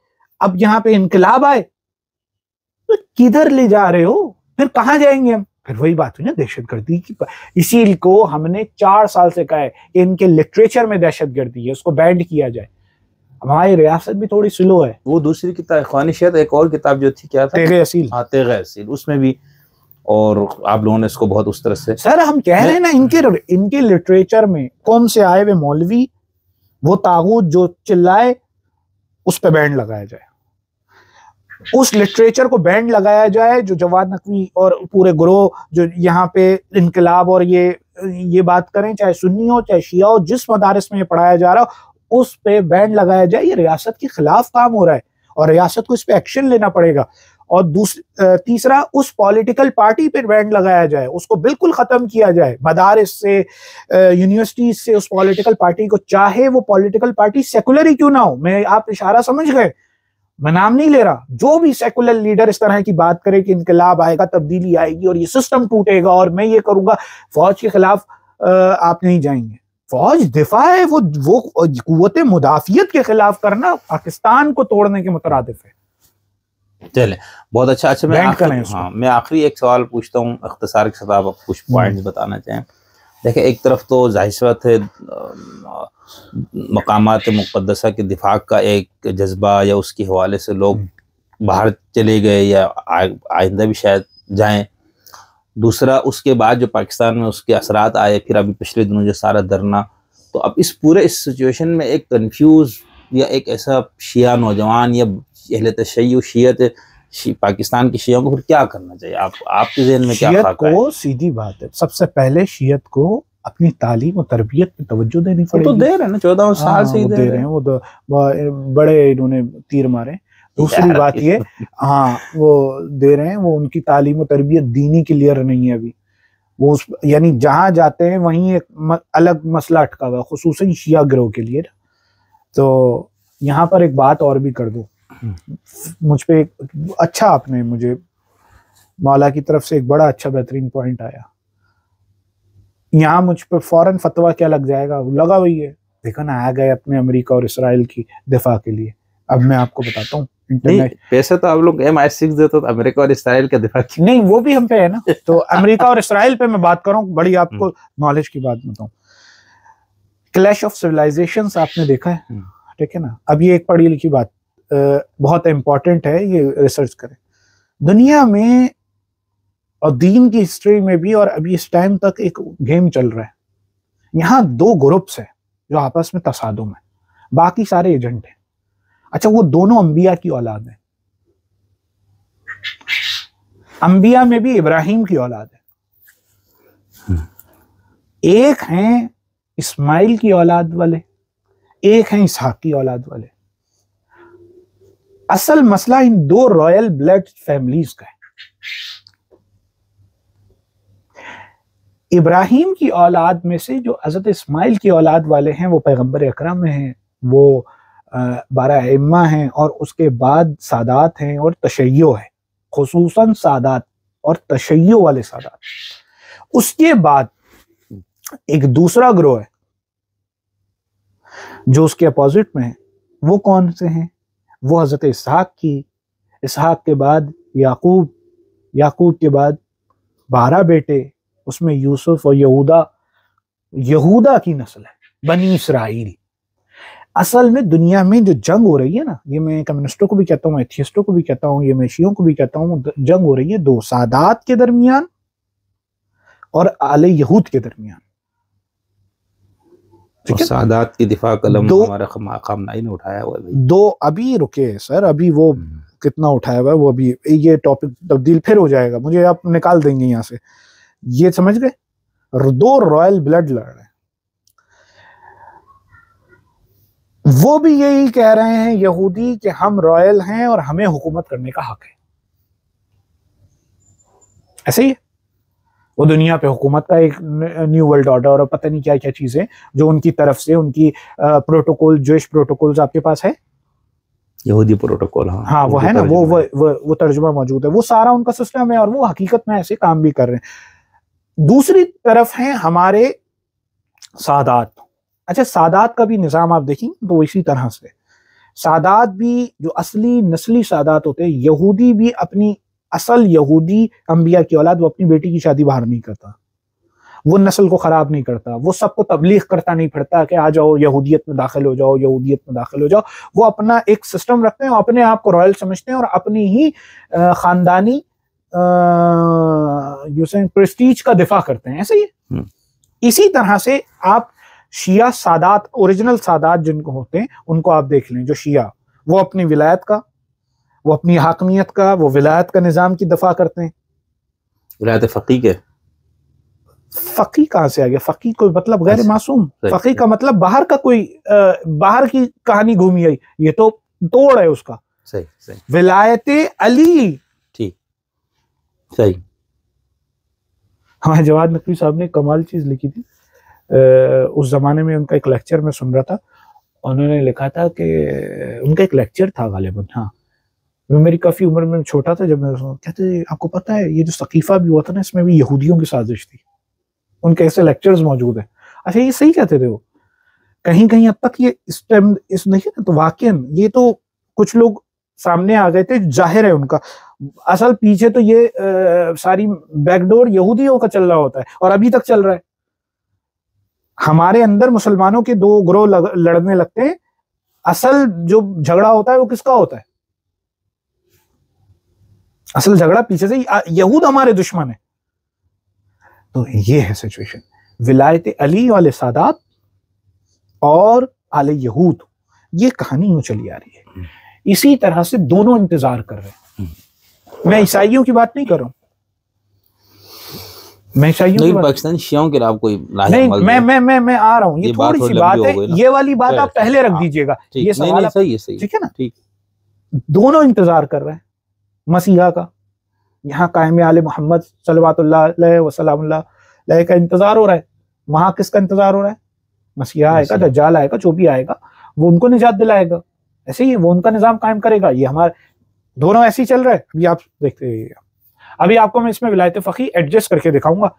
अब यहाँ पे इनकलाब आए तो किधर ले जा रहे हो, फिर कहाँ जाएंगे हम, फिर वही बात हुई ना दहशतगर्दी की। इसी को हमने 4 साल से कहा है कि इनके लिटरेचर में दहशतगर्दी है, उसको बैंड किया जाए। हमारी रियासत भी थोड़ी स्लो है। वो दूसरी किताब ख्वानिशियत, एक और किताब जो थी क्या था, तेग़े असील। हाँ, तेग़े असील, उसमें भी, और आप लोगों ने इसको बहुत उस तरह से। सर हम कह रहे हैं ना, इनके लिटरेचर में कौन से आए हुए मौलवी, वो तागूत जो चिल्लाए उस पे बैंड लगाया जाए, उस लिटरेचर को बैंड लगाया जाए जो जवाद नकवी और पूरे ग्रोह जो यहाँ पे इनकलाब और ये बात करें, चाहे सुन्नी हो चाहे शिया हो, जिस मदारिस में ये पढ़ाया जा रहा हो उस पे बैंड लगाया जाए। ये रियासत के खिलाफ काम हो रहा है और रियासत को इस पे एक्शन लेना पड़ेगा। और तीसरा, उस पॉलिटिकल पार्टी पे बैंड लगाया जाए, उसको बिल्कुल खत्म किया जाए मदारिस से, यूनिवर्सिटीज से, उस पॉलिटिकल पार्टी को, चाहे वो पॉलिटिकल पार्टी सेकुलर ही क्यों ना हो। मैं, आप इशारा समझ गए, मैं नाम नहीं ले रहा, जो भी सेकुलर लीडर इस तरह की बात करे कि इनकलाब आएगा, तब्दीली आएगी और ये सिस्टम टूटेगा और मैं ये करूंगा, फौज के खिलाफ आप नहीं जाएंगे। फौज दिफा है, वो कुव्वत मुदाफियत के खिलाफ करना पाकिस्तान को तोड़ने के मुतरादिफ है। चले, बहुत अच्छा। मैं आखिरी एक सवाल पूछता हूँ इख्तिसार के साथ, आप कुछ पॉइंट्स बताना चाहें। देखें, एक तरफ तो जाहिर सी बात है मकामात मुक़द्दसा के दिफा का एक जज्बा या उसके हवाले से लोग बाहर चले गए या आइंदा भी शायद जाएं। दूसरा, उसके बाद जो पाकिस्तान में उसके असरात आए, फिर अभी पिछले दिनों जो सारा धरना, तो अब इस सिचुएशन में एक कन्फ्यूज या एक ऐसा शिया नौजवान या अहले तशय्युअ शियत पाकिस्तान की शिया को फिर क्या करना चाहिए? आपके ज़हन में क्या खाका है? सीधी बात है, सबसे पहले शियत को अपनी तालीम और तरबियत पे तवज्जो देनी पड़ेगी। तो दे रहे हैं ना, 14 साल से ही दे रहे हैं। वो तो बड़े इन्होंने तीर मारे। दूसरी बात ये, हाँ वो दे रहे हैं, वो उनकी तालीम और तरबियत दीनी क्लियर नहीं है अभी। वो यानी जहाँ जाते हैं वहीं एक अलग मसला अटका हुआ, खुसूसन शिया गिरोह के लिए। तो यहाँ पर एक बात और भी कर दो, मुझ पे एक अच्छा, आपने मुझे मौला की तरफ से एक बड़ा अच्छा बेहतरीन पॉइंट आया। यहाँ मुझ पे फौरन फतवा क्या लग जाएगा, लगा हुई है, देखो ना, आ गए अपने अमेरिका और इसराइल की दिफा के लिए। अब मैं आपको बताता हूँ, पैसे तो आप लोग MI6 देते, तो अमेरिका और इसराइल का दिफा नहीं, वो भी हम पे है ना। तो अमेरिका और इसराइल पे मैं बात करूँ, बड़ी आपको नॉलेज की बात बताऊँ। क्लैश ऑफ सिविलाइजेशंस आपने देखा है, ठीक है ना। अब ये एक पढ़ी लिखी बात बहुत इम्पोर्टेंट है, ये रिसर्च करें। दुनिया में और दीन की हिस्ट्री में भी और अभी इस टाइम तक एक गेम चल रहा है। यहाँ दो ग्रुप्स हैं जो आपस में तसादुम है, बाकी सारे एजेंट हैं। अच्छा, वो दोनों अंबिया की औलाद है। अंबिया में भी इब्राहिम की औलाद है। एक हैं इस्माइल की औलाद वाले, एक हैं इसहाक की औलाद वाले। असल मसला इन दो रॉयल ब्लड फैमिलीज का है। इब्राहिम की औलाद में से जो हजरत इस्माइल की औलाद वाले हैं वो पैगंबर अकरम हैं, वो 12 इम्मा हैं, और उसके बाद सादात हैं और तशय्यो है, खुसूसन सादात और तशय्यो वाले सादात। उसके बाद एक दूसरा ग्रोह है जो उसके अपोजिट में है। वो कौन से हैं? वो हजरत इसहाक की, इसहाक के बाद याकूब, याकूब के बाद 12 बेटे, उसमें यूसुफ और यहूदा, यहूदा की नस्ल है, बनी इसराइल। असल में दुनिया में जो जंग हो रही है ना, ये मैं कम्युनिस्टों को भी कहता हूँ, एथियस्टों को भी कहता हूँ, ये मैं शियों को भी कहता हूँ, जंग हो रही है दो सादात के दरमियान और आले यहूद के दरमियान। सादात की दिफा कलम हमारा खामनाई ने उठाया हुआ है। दो अभी रुके सर, अभी वो कितना उठाया हुआ है वो, अभी ये टॉपिक तब्दील फिर हो जाएगा, मुझे आप निकाल देंगे यहाँ से, ये समझ गए। दो रॉयल ब्लड लड़ रहे हैं। वो भी यही कह रहे हैं यहूदी कि हम रॉयल हैं और हमें हुकूमत करने का हक है। ऐसे ही है, वो दुनिया पे हुकूमत का एक न्यू वर्ल्ड ऑर्डर और पता नहीं क्या क्या चीजें जो उनकी तरफ से, उनकी प्रोटोकॉल, जोश प्रोटोकॉल्स आपके पास है, यहूदी प्रोटोकॉल। हाँ वो है ना, वो तर्जुमा मौजूद है, वो सारा उनका सिस्टम है और वो हकीकत में ऐसे काम भी कर रहे हैं। दूसरी तरफ है हमारे सादात। अच्छा, सादात का भी निज़ाम आप देखेंगे तो इसी तरह से सादात भी जो असली नस्ली सादात होते हैं, यहूदी भी अपनी असल यहूदी अंबिया की औलाद, वो अपनी बेटी की शादी बाहर नहीं करता, वो नस्ल को खराब नहीं करता, वो सबको तबलीग करता नहीं फिरता कि आ जाओ यहूदियत में दाखिल हो जाओ, यहूदियत में दाखिल हो जाओ। वो अपना एक सिस्टम रखते हैं, अपने आप को रॉयल समझते हैं और अपनी ही खानदानी प्रेस्टीज का दिफा करते हैं। ऐसे ही इसी तरह से आप शिया सादात, ओरिजिनल सादात जिनको होते हैं उनको आप देख लें, जो शिया, वो अपनी विलायत का, वो अपनी हाकमियत का, वो विलायत का निजाम की दफा करते हैं। विलायत फकीह के, फकीह कहां से आ गया? फकीह कोई मतलब गैर मासूम, फकीह का मतलब बाहर का कोई बाहर की कहानी घूमी आई, ये तो तोड़ है उसका। सही। विलायत अली, ठीक, सही। हमारे जवाद नकवी साहब ने कमाल चीज लिखी थी। उस जमाने में उनका एक लेक्चर मैं सुन रहा था, उन्होंने लिखा था कि उनका एक लेक्चर था गालिबन, हाँ, मेरी काफी उम्र में छोटा था जब मैं कहते, आपको पता है ये जो सकीफा भी हुआ था ना, इसमें भी यहूदियों की साजिश थी। उनके ऐसे लेक्चर्स मौजूद हैं। अच्छा, ये सही कहते थे वो, कहीं कहीं अब तक ये इस टाइम इस नहीं ना, तो वाकई ये तो कुछ लोग सामने आ गए थे, जाहिर है उनका असल पीछे तो ये सारी बैकडोर यहूदियों का चल रहा होता है और अभी तक चल रहा है। हमारे अंदर मुसलमानों के दो ग्रोह लड़ने लगते हैं, असल जो झगड़ा होता है वो किसका होता है? असल झगड़ा पीछे से यहूद हमारे दुश्मन है। तो ये है सिचुएशन, विलायत अली वाले सादात और आले यहूद, ये कहानी यूं चली आ रही है। इसी तरह से दोनों इंतजार कर रहे हैं। मैं ईसाइयों की बात नहीं कर रहा हूं, मैं ईसाइयों की पाकिस्तानी शियों के खिलाफ कोई नहीं, मैं आ रहा हूं, ये थोड़ी सी बात है, ये वाली बात आप पहले रख दीजिएगा, ये सवाल सही, ठीक है ना? ठीक, दोनों इंतजार कर रहे हैं मसीहा का। यहाँ कायम आले मोहम्मद सल्लल्लाहु अलैहि वसल्लम का इंतजार हो रहा है। वहां किसका इंतजार हो रहा है? मसीहा आएगा, दज्जाल आएगा, जो भी आएगा वो उनको निजात दिलाएगा, ऐसे ही वो उनका निजाम कायम करेगा। ये हमारे दोनों ऐसे ही चल रहा है। अभी आप देखते रहिए, अभी आपको मैं इसमें विलायत फकीह एडजस्ट करके दिखाऊंगा।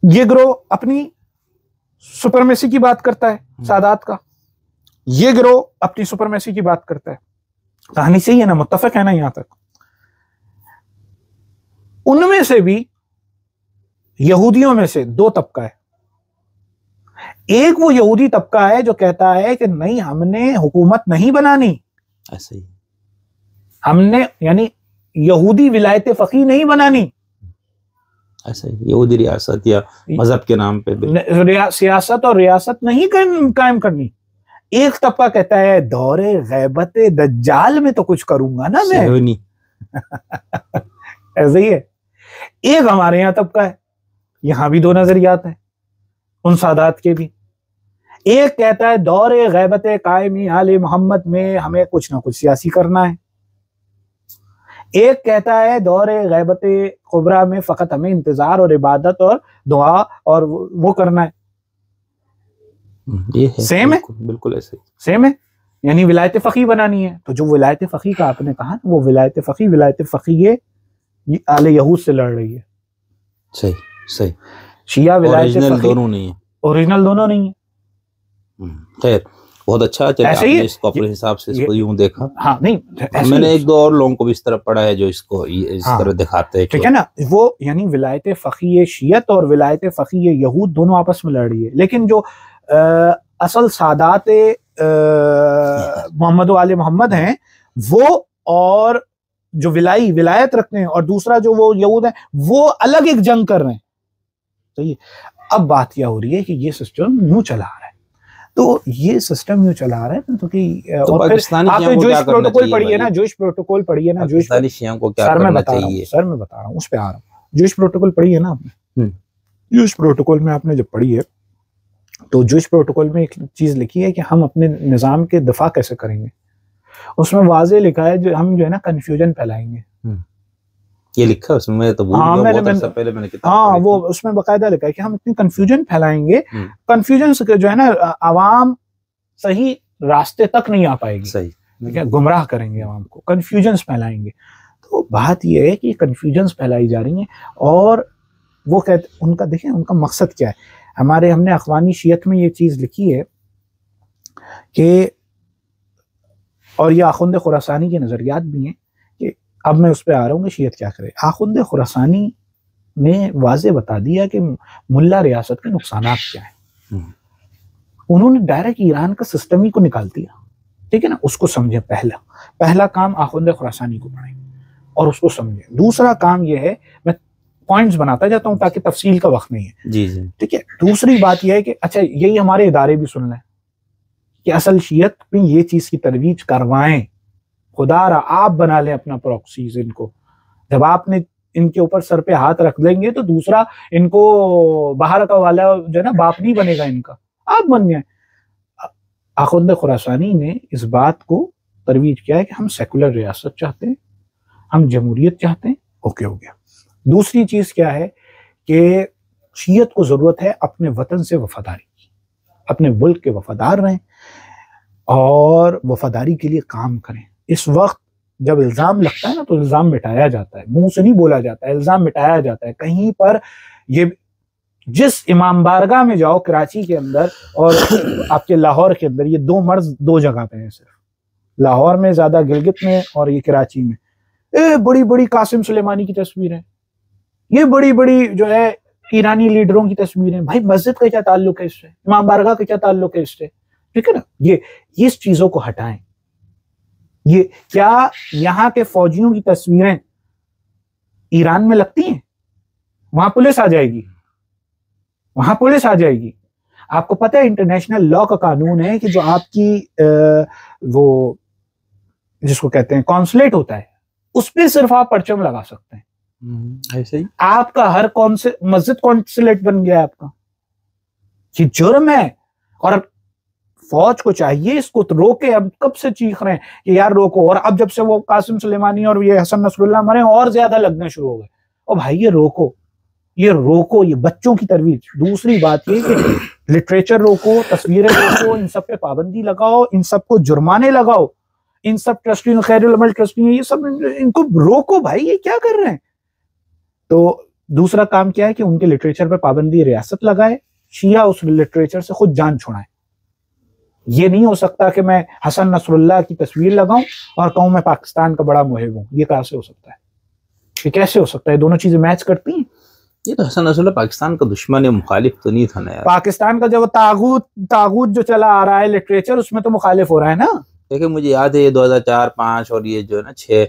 ये ग्रोह अपनी सुपरमेसी की बात करता है सादात का, ये ग्रोह अपनी सुपरमेसी की बात करता है। कहानी सही है ना, मुत्तफक है ना यहां तक? उनमें से भी यहूदियों में से दो तबका है। एक वो यहूदी तबका है जो कहता है कि नहीं, हमने हुकूमत नहीं बनानी, ऐसे ही हमने यानी यहूदी विलायत फ़क़ी नहीं बनानी, ऐसे ही यहूदी रियासत या मजहब के नाम पे सियासत और रियासत नहीं कायम करनी। एक तबका कहता है दौरे गैबत दज्जाल में तो कुछ करूंगा ना मैं। ऐसे ही है। एक हमारे यहाँ तबका है, यहाँ भी दो नजरियात हैं उन सादात के भी। एक कहता है दौरे गैबत कायमी आले मोहम्मद में हमें कुछ ना कुछ सियासी करना है। एक कहता है दौरे गैबत कुबरा में फकत हमें इंतजार और इबादत और दुआ और वो करना है। ये है, सेम है, बिल्कुल ऐसे सेम है, यानी विलायत फ़क़ी बनानी है। तो जो विलायत फ़क़ी का आपने कहा, वो विलायत फ़क़ी ये आले यहूद से लड़ रही है। सही सही। शिया विलायत फ़क़ी दोनों नहीं है, ओरिजिनल दोनों नहीं है। खैर बहुत अच्छा चला, आपने इसको अपने हिसाब से इसको यूं देखा। हाँ नहीं, मैंने एक दो और लोगों को भी इस तरह पढ़ा है जो इसको इस तरह दिखाते हैं, ठीक है ना। वो यानी विलायत फ़क़ी शियत और विलायत फ़क़ी यहूद दोनों आपस में लड़ रही है। लेकिन जो असल सादात मोहम्मद वाले मोहम्मद हैं वो, और जो विलायत रखते हैं, और दूसरा जो वो यहूद है, वो अलग एक जंग कर रहे हैं। तो ये अब बात क्या हो रही है कि ये सिस्टम यूं चला रहा है, तो ये सिस्टम यूं चला रहा है तो कि और फिर आपने जोइश प्रोटोकॉल पढ़ी है ना, जोइश प्रोटोकॉल पढ़ी है ना, जोइश शिया को क्या करना चाहिए, सर मैं बता रहा हूँ, उस पे आ रहा हूँ। जोइश प्रोटोकॉल पढ़ी है ना आपने? जोइश प्रोटोकॉल में आपने जब पढ़ी है तो जोइश प्रोटोकॉल में एक चीज लिखी है कि हम अपने निजाम के दफा कैसे करेंगे। उसमें वाज़े लिखा है जो हम जो है ना कंफ्यूजन फैलाएंगे। ये लिखा है उसमें, तो पहले मैंने किताब हाँ वो उसमें बकायदा लिखा है कि हम इतनी कंफ्यूजन फैलाएंगे, कंफ्यूजन से जो है ना आवाम सही रास्ते तक नहीं आ पाएगी। सही, ठीक है, गुमराह करेंगे आवाम को, कंफ्यूजन फैलाएंगे। तो बात ये है कि कंफ्यूजन फैलाई जा रही है, और वो कहते उनका देखें उनका मकसद क्या है। हमने अखवानी शियत में ये चीज लिखी है कि, और ये आखुंद खुरासानी के नजरियात भी हैं कि, अब मैं उस पर आ रहा हूँ कि शियत क्या करे। आखुंद खुरासानी ने वाज़े बता दिया कि मुल्ला रियासत के नुकसानात क्या है। उन्होंने डायरेक्ट ईरान का सिस्टम ही को निकाल दिया, ठीक है ना। उसको समझे, पहला काम आखुंद खुरासानी को पढ़ें और उसको समझे। दूसरा काम यह है, मैं पॉइंट्स बनाता जाता हूं ताकि तफसील का वक्त नहीं है, जी जी, ठीक है। दूसरी बात यह है कि अच्छा यही हमारे इदारे भी सुन लें कि असल शियत में ये चीज की तरवीज करवाएं। खुदारा आप बना लें अपना प्रॉक्सीज इनको। जब आपने इनके ऊपर सर पे हाथ रख देंगे तो दूसरा इनको बाहर का वाला जो है ना बाप नहीं बनेगा इनका, आप बन गए। आखुंद खुरासानी ने इस बात को तरवीज किया है कि हम सेकुलर रियासत चाहते हैं, हम जमहूरियत चाहते हैं। ओके हो गया। दूसरी चीज क्या है कि शियत को जरूरत है अपने वतन से वफादारी की, अपने मुल्क के वफादार रहें और वफादारी के लिए काम करें। इस वक्त जब इल्जाम लगता है ना तो इल्जाम मिटाया जाता है, मुंह से नहीं बोला जाता है, इल्जाम मिटाया जाता है। कहीं पर ये जिस इमाम बारगाह में जाओ कराची के अंदर और आपके लाहौर के अंदर, ये दो मर्ज दो जगह पे हैं सिर्फ, लाहौर में ज्यादा, गिलगित में और ये कराची में। बड़ी बड़ी कासिम सुलेमानी की तस्वीरें, ये बड़ी बड़ी जो है ईरानी लीडरों की तस्वीरें। भाई मस्जिद का क्या ताल्लुक है इससे, इमाम बारगाह का क्या ताल्लुक है इससे, ठीक है ना। ये इस चीजों को हटाएं। ये क्या यहाँ के फौजियों की तस्वीरें ईरान में लगती हैं? वहां पुलिस आ जाएगी, वहां पुलिस आ जाएगी। आपको पता है इंटरनेशनल लॉ का कानून है कि जो आपकी वो जिसको कहते हैं कॉन्सुलेट होता है, उस पर सिर्फ आप परचम लगा सकते हैं। ऐसे ही आपका हर मस्जिद कॉन्सुलेट बन गया आपका, ये जुर्म है। और फौज को चाहिए इसको तो रोके। अब कब से चीख रहे हैं कि यार रोको, और अब जब से वो कासिम सुलेमानी और ये हसन नसरुल्लाह मरे और ज्यादा लगने शुरू हो गए। और भाई ये रोको, ये रोको, ये बच्चों की तरवीज। दूसरी बात ये कि लिटरेचर रोको, तस्वीरें रोको, इन सब पे पाबंदी लगाओ, इन सबको जुर्माने लगाओ, इन सब ट्रस्टी खैरुल अमल ट्रस्टी ये सब इनको रोको। भाई ये क्या कर रहे हैं? तो दूसरा काम क्या है कि उनके लिटरेचर पर पाबंदी रियासत लगाए, शिया उस लिटरेचर से खुद जान छुड़ाए। ये नहीं हो सकता कि मैं हसन नसरुल्लाह की तस्वीर लगाऊं और कहूं मैं पाकिस्तान का बड़ा मुहिब हूं। ये कैसे हो सकता है? ये कैसे हो सकता है? दोनों चीजें मैच करती हैं? ये तो हसन नसरुल्लाह पाकिस्तान का दुश्मन है, मुखालिफ तो नहीं था ना यार। पाकिस्तान का जो तागूत जो चला आ रहा है लिटरेचर, उसमें तो मुखालिफ हो रहा है ना। देखिए मुझे याद है ये 2004-5 और ये जो है ना 6,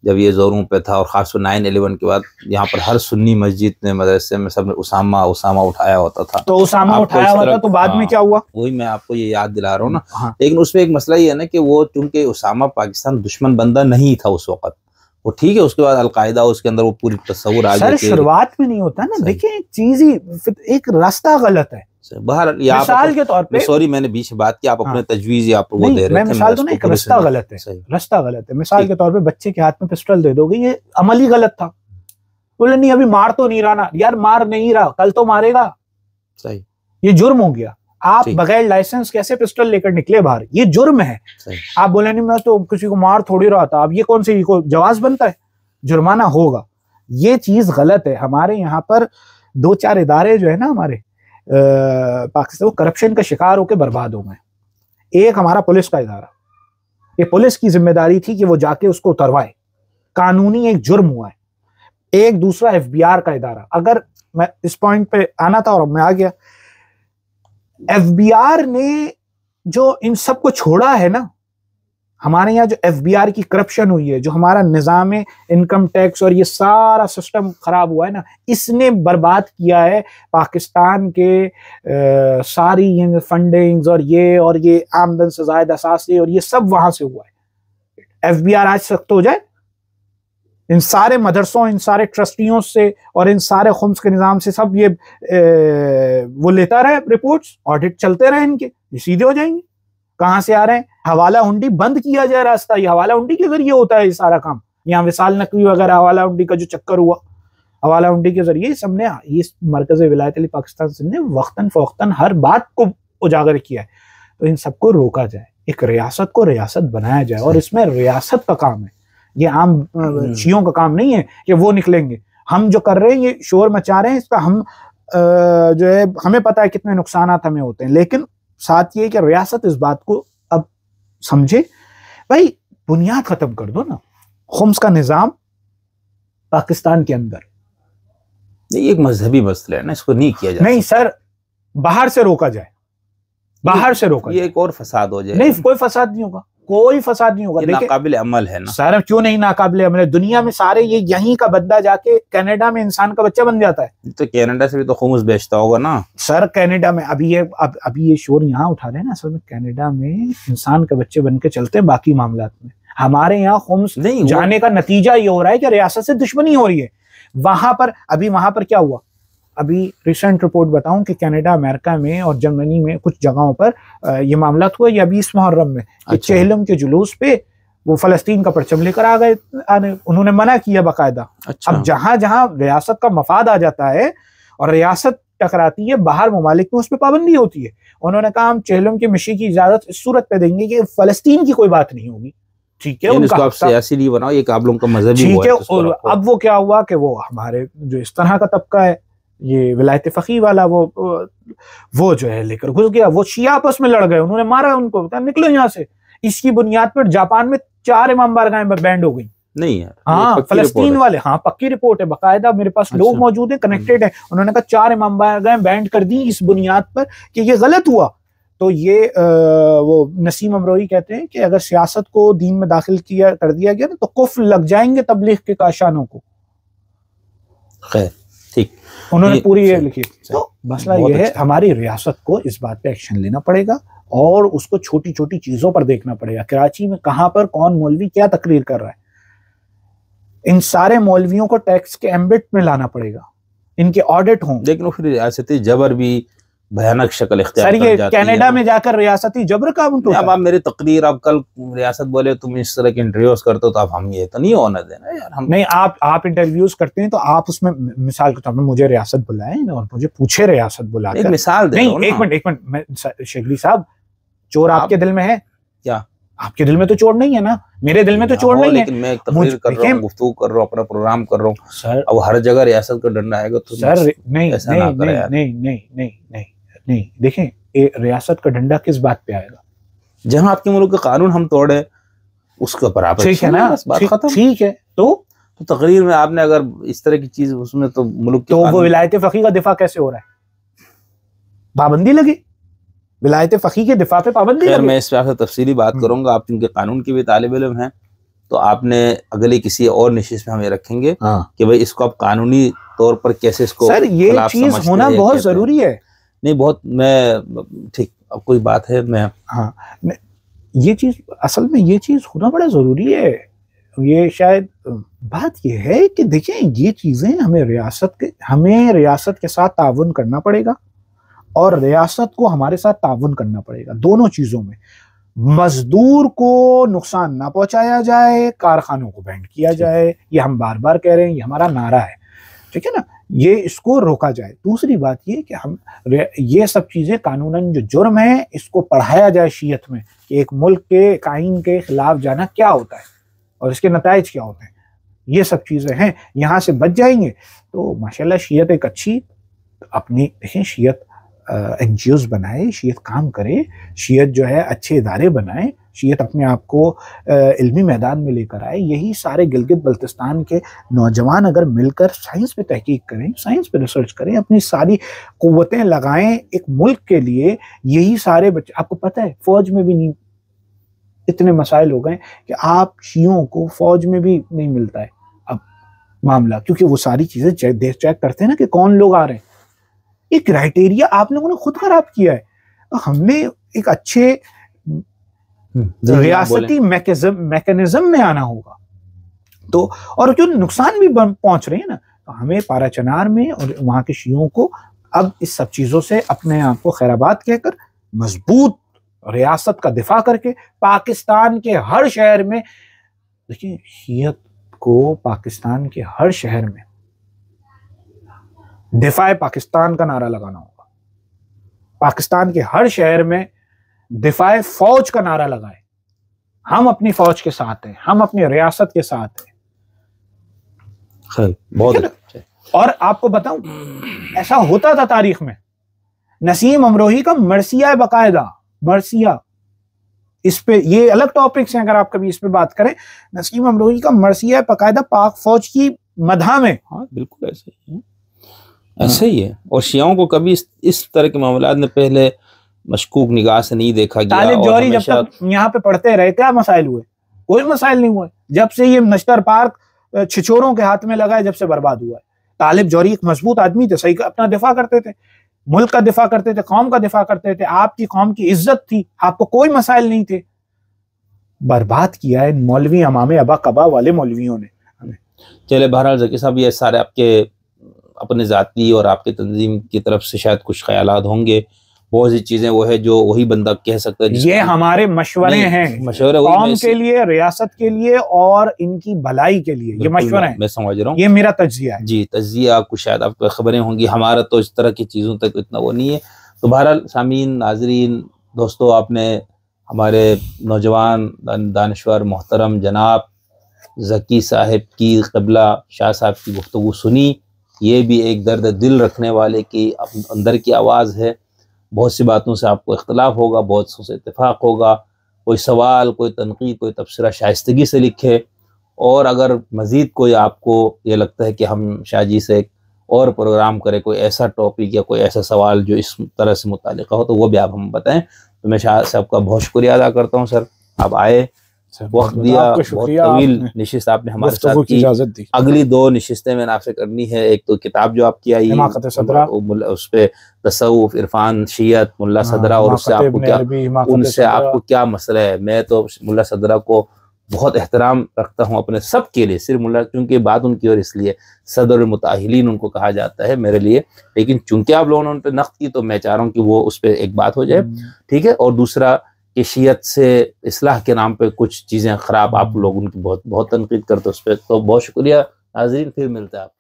जब ये जोरों पे था, और खासकर 9/11 के बाद यहाँ पर हर सुन्नी मस्जिद में, मदरसे में सब उसामा उठाया होता था। तो उसामा उठाया हुआ था, तो बाद में क्या हुआ? वही मैं आपको ये याद दिला रहा हूँ ना। हाँ। लेकिन उसमें एक मसला ये है ना कि वो चूंकि उसामा पाकिस्तान दुश्मन बंदा नहीं था उस वक्त, वो ठीक है, उसके बाद अलकायदा उसके अंदर वो पूरी तस्वुर आ गया। शुरुआत में नहीं होता ना, देखिए एक चीज ही, एक रास्ता गलत है। बाहर मिसाल के तौर पे, सॉरी मैंने बीच में बात की, आप अपने तजवीज आप वो दे रहे थे, मिसाल तो नहीं, रास्ता गलत है, रास्ता गलत है। मिसाल के तौर पे बच्चे के हाथ में पिस्टल दे दोगे, ये अमल ही गलत था। बोले नहीं अभी मार तो नहीं रहा ना, यार मार नहीं रहा, कल तो मारेगा। सही, ये जुर्म हो गया। आप बगैर लाइसेंस कैसे पिस्टल लेकर निकले बाहर, ये जुर्म है। आप बोले नहीं मैं तो किसी को मार थोड़ी रहा था, अब ये कौन से को जवाज बनता है, जुर्माना होगा। ये चीज गलत है। हमारे यहाँ पर 2-4 इदारे जो है ना हमारे पाकिस्तान, वो करप्शन का शिकार होकर बर्बाद हो गए। एक हमारा पुलिस का इदारा, ये पुलिस की जिम्मेदारी थी कि वो जाके उसको उतरवाए, कानूनी एक जुर्म हुआ है। एक दूसरा FBI का इदारा, अगर मैं इस पॉइंट पे आना था और मैं आ गया, FBI ने जो इन सबको छोड़ा है ना, हमारे यहाँ जो FBI की करप्शन हुई है, जो हमारा निजाम इनकम टैक्स और ये सारा सिस्टम खराब हुआ है ना, इसने बर्बाद किया है पाकिस्तान के सारी ये फंडिंग्स और ये आमदन से ज़ायद असासे और ये सब वहां से हुआ है। FBI आज सख्त हो जाए, इन सारे मदरसों, इन सारे ट्रस्टियों से और इन सारे खुम्स के निज़ाम से सब ये वो लेता रहे रिपोर्ट्स, ऑडिट चलते रहे इनके, ये सीधे हो जाएंगे। कहां से आ रहे हैं? हवाला हुंडी बंद किया जाए रास्ता, ये हवाला हुंडी के जरिए होता है ये सारा काम। यहाँ विसाल नकवी वगैरह हवाला हुंडी का जो चक्कर हुआ, हवाला हुंडी के जरिए सबने, ये मरकज़ विलायत अली पाकिस्तान सिंध ने वक्तन फवक्तन हर बात को उजागर किया है। तो इन सबको रोका जाए, एक रियासत को रियासत बनाया जाए, और इसमें रियासत का काम है, ये आम शियों का काम नहीं है कि वो निकलेंगे। हम जो कर रहे हैं, ये शोर मचा रहे हैं, इसका हम जो है हमें पता है कितने नुकसान हमें होते हैं, लेकिन साथ ये कि रियासत इस बात को अब समझे। भाई बुनियाद खत्म कर दो ना, खुम्स का निजाम पाकिस्तान के अंदर, ये एक मजहबी मसला है ना, इसको नहीं किया जाए। नहीं सर, बाहर से रोका जाए, बाहर से रोका ये एक और फसाद हो जाए। नहीं, कोई फसाद नहीं होगा, कोई फसाद नहीं होगा। नाकाबिल अमल है ना सर, क्यों नहीं नाकाबिल अमल है? दुनिया में सारे ये यहीं का बंदा जाके कनाडा में इंसान का बच्चा बन जाता है, तो कनाडा से भी तो खुम्स बेचता होगा ना सर। कनाडा में अभी ये शोर यहाँ उठा रहे हैं ना, असल में कनाडा में इंसान के बच्चे बन के चलते हैं बाकी मामलात में। हमारे यहाँ खुम्स नहीं जाने का नतीजा ये हो रहा है कि रियासत से दुश्मनी हो रही है। वहां पर क्या हुआ, अभी रिसेंट रिपोर्ट बताऊं कि कनाडा, अमेरिका में और जर्मनी में कुछ जगहों पर ये मामला हुआ, या अभी इस मुहर्रम में चेहलम के जुलूस पे वो फलस्तीन का परचम लेकर आ गए, उन्होंने मना किया बाकायदा। अब जहां जहां रियासत का मफाद आ जाता है और रियासत टकराती है, बाहर ममालिक में उस पर पाबंदी होती है। उन्होंने कहा हम चेहलम की मशी की इजाजत इस सूरत पे देंगे कि फलस्तीन की कोई बात नहीं होगी, ठीक है, उनका आप सियासी नहीं बनाओ, एक आप लोगों का मजहबी ठीक है। और अब वो क्या हुआ कि वो हमारे जो इस तरह का तबका है, ये विलायत फकी वाला, वो जो है लेकर घुस गया, वो शिया आपस में लड़ गए, उन्होंने मारा उनको, निकलो यहाँ से। इसकी बुनियाद पर जापान में 4 इमाम बारगाहें बैंड हो गई। नहीं यार, हाँ, फलस्तीन वाले, हाँ पक्की रिपोर्ट है, बाकायदा मेरे पास लोग मौजूद है, कनेक्टेड है। उन्होंने कहा 4 इमाम बारगाहें बैंड कर दी इस बुनियाद पर कि ये गलत हुआ। तो ये वो नसीम अमरोही कहते हैं कि अगर सियासत को दीन में दाखिल कर दिया गया तो कुफ्र लग जाएंगे तबलीग के काशानों को। खैर ठीक, उन्होंने पूरी ये लिखी। तो मसला ये है, हमारी रियासत को इस बात पे एक्शन लेना पड़ेगा और उसको छोटी छोटी चीजों पर देखना पड़ेगा। कराची में कहां पर कौन मौलवी क्या तकरीर कर रहा है, इन सारे मौलवियों को टैक्स के एम्बिट में लाना पड़ेगा, इनके ऑडिट हों। लेकिन फिर रियासती जबर भी भयानक शक्ल इख्तियार कर जाती है। कनाडा में जाकर रियासती जबर का अब आप मेरी तकरीर, आप कल रियासत बोले तुम इस तरह के इंटरव्यूज करते हो, तो आप हम ये तो नहीं होने देना यार। हम नहीं, आप इंटरव्यूज करते हैं तो आप उसमें मिसाल के तौर पर मुझे रियासत बुलाए और मुझे पूछे रियासत बुला, एक मिसाल दे। नहीं, एक मिनट शेखली साहब, चोर आपके दिल में है क्या? आपके दिल में तो चोर नहीं है ना, मेरे दिल में तो चोर नहीं है। लेकिन मैं एक तकरीर कर रहा हूँ, गुफ्तगू कर रहा हूँ, अपना प्रोग्राम कर रहा हूँ सर। अब हर जगह रियासत का डंडा आएगा तो सर नहीं, देखें रियासत का डंडा किस बात पे आएगा? जहां आपके मुल्क का कानून हम तोड़े उसके बराबर, ठीक है ना, ठीक है। तो तो तकरीर में आपने अगर इस तरह की चीज उसमें तो मुल्क के तो वो विलायत फ़क़ीह का दिफा कैसे हो रहा है? पाबंदी लगी, विलायत फ़क़ीह के दिफा पे पाबंदी लगी। मैं इस पे आपसे तफसीली बात करूंगा, आप क्योंकि कानून के भी तालिब इल्म हैं, तो आपने अगले किसी और निशिस्त में हमें रखेंगे कि भाई इसको आप कानूनी तौर पर कैसे इसको सर ये चीज होना बहुत जरूरी है। नहीं बहुत मैं ठीक, अब कोई बात है मैं हाँ ये चीज असल में ये चीज होना बड़ा जरूरी है। ये शायद बात ये है कि देखें ये चीजें हमें रियासत के साथ ताउन करना पड़ेगा और रियासत को हमारे साथ ताउन करना पड़ेगा दोनों चीजों में। मजदूर को नुकसान ना पहुंचाया जाए, कारखानों को बैंड किया जाए, ये हम बार बार कह रहे हैं, ये हमारा नारा है, ठीक है ना, ये इसको रोका जाए। दूसरी बात ये कि हम ये सब चीजें कानूनन जो जुर्म है इसको पढ़ाया जाए शीयत में कि एक मुल्क के कायम के खिलाफ जाना क्या होता है और इसके नताइज क्या होते हैं। ये सब चीजें हैं, यहाँ से बच जाएंगे तो माशाल्लाह शीयत एक अच्छी अपनी देखें शीयत NGOs बनाए, शीयत काम करे, शीयत जो है अच्छे इदारे बनाए, शीयत अपने आप को इल्मी मैदान में लेकर आए। यही सारे गिलगित बल्तिस्तान के नौजवान अगर मिलकर साइंस पे तहकीक करें, साइंस पे रिसर्च करें, अपनी सारी कुव्वतें लगाएं एक मुल्क के लिए, यही सारे बच्चे, आपको पता है फौज में भी नहीं इतने मसाइल हो गए कि आप शियों को फौज में भी नहीं मिलता है अब मामला, क्योंकि वो सारी चीजें चेक करते हैं ना कि कौन लोग आ रहे हैं। एक क्राइटेरिया आप लोगों ने खुद खराब किया है। तो हमने एक अच्छे रियासती मैकेनिज्म में आना होगा। तो और जो नुकसान भी पहुंच रहे हैं ना, तो हमें पाराचनार में और वहां के शियों को अब इस सब चीजों से अपने आप को खैराबाद कहकर मजबूत रियासत का दिफा करके पाकिस्तान के हर शहर में, देखिए शियत को पाकिस्तान के हर शहर में दिफाए पाकिस्तान का नारा लगाना होगा। पाकिस्तान के हर शहर में दिफाए फौज का नारा लगाए, हम अपनी फौज के साथ हैं, हम अपनी रियासत के साथ हैं। बहुत और आपको बताऊं ऐसा होता था तारीख में। नसीम अमरोही का मरसिया बाकायदा, मरसिया, इस पे ये अलग टॉपिक्स हैं, अगर आप कभी इस पे बात करें, नसीम अमरोही का मरसिया बाकायदा पाक फौज की मदहा में। हाँ बिल्कुल ऐसे ही है, ऐसे ही है। और शियाओं को कभी इस तरह के मामलात में पहले मशकूक निगाह से नहीं देखा गया। तालिब जौहरी जब तक यहाँ पे पढ़ते रहे क्या मसाइल हुए? कोई मसाइल नहीं हुए। जब से ये नश्तर पार्क छिछोरों के हाथ में लगा है, जब से बर्बाद हुआ है। तालिब जौहरी एक मजबूत आदमी थे, सही अपना दिफा करते थे, मुल्क का दिफा करते थे, कौम का दिफा करते थे, आपकी कौम की इज्जत थी, आपको कोई मसाइल नहीं थे। बर्बाद किया है मौलवी अमामे अबा कबा वाले मौलवियों ने हमें। चले बहरहाल ज़की साहब, ये सारे आपके अपने ज़ाती और आपके तंजीम की तरफ से शायद कुछ ख्यालात होंगे, बहुत सी चीजें वो है जो वही बंदा कह सकता है। ये हमारे मशवरे हैं, मशवरे कौम के लिए, रियासत के लिए और इनकी भलाई के लिए, ये मशवरे हैं। मैं समझ रहा हूँ, ये मेरा तज्जिया है जी, तज्जिया। कुछ शायद आपको खबरें होंगी, हमारा तो इस तरह की चीज़ों तक इतना वो नहीं है। तो बहरहाल सामीन, नाजरीन, दोस्तों, आपने हमारे नौजवान दानिश्वर मोहतरम जनाब ज़की साहिब की, क़िबला शाह साहब की गुफ्तगू सुनी। ये भी एक दर्द दिल रखने वाले की अंदर की आवाज़ है। बहुत सी बातों से आपको इख्तलाफ होगा, बहुत से इत्तेफाक होगा। कोई सवाल, कोई तनकीद, कोई तबसरा शाइस्तगी से लिखे। और अगर मज़ीद कोई आपको ये लगता है कि हम शाहजी से एक और प्रोग्राम करें, कोई ऐसा टॉपिक या कोई ऐसा सवाल जो इस तरह से मुताल्लिक़ हो, तो वो भी आप हम बताएं। तो मैं शाह साहब का बहुत शुक्रिया अदा करता हूँ। सर, आप आए, वक्त दिया, बहुत तवील निशिस्त आपने हमारे साथ की। इजाज़त दी। अगली 2 निशिस्तें मैंने आपसे करनी है। एक तो किताब जो आपकी आई, उस पे तसव्वुफ, इरफान, शियत, मुल्ला सदरा, और उससे आपको क्या मसला है। मैं तो मुल्ला सदरा को बहुत एहतराम रखता हूँ अपने सब के लिए, सिर्फ मुल्ला, क्योंकि बात उनकी और इसलिए सदर मुताहिलीन उनको कहा जाता है मेरे लिए। लेकिन चूंकि आप लोगों ने उन पर नक़्द की, तो मैं चाह रहा हूँ कि वो उस पर एक बात हो जाए, ठीक है। और दूसरा कि शियत से इस्लाह के नाम पे कुछ चीज़ें ख़राब आप लोग उनकी बहुत तनकीद करते, उस पर तो बहुत शुक्रिया। नाज़रीन, फिर मिलते हैं आप।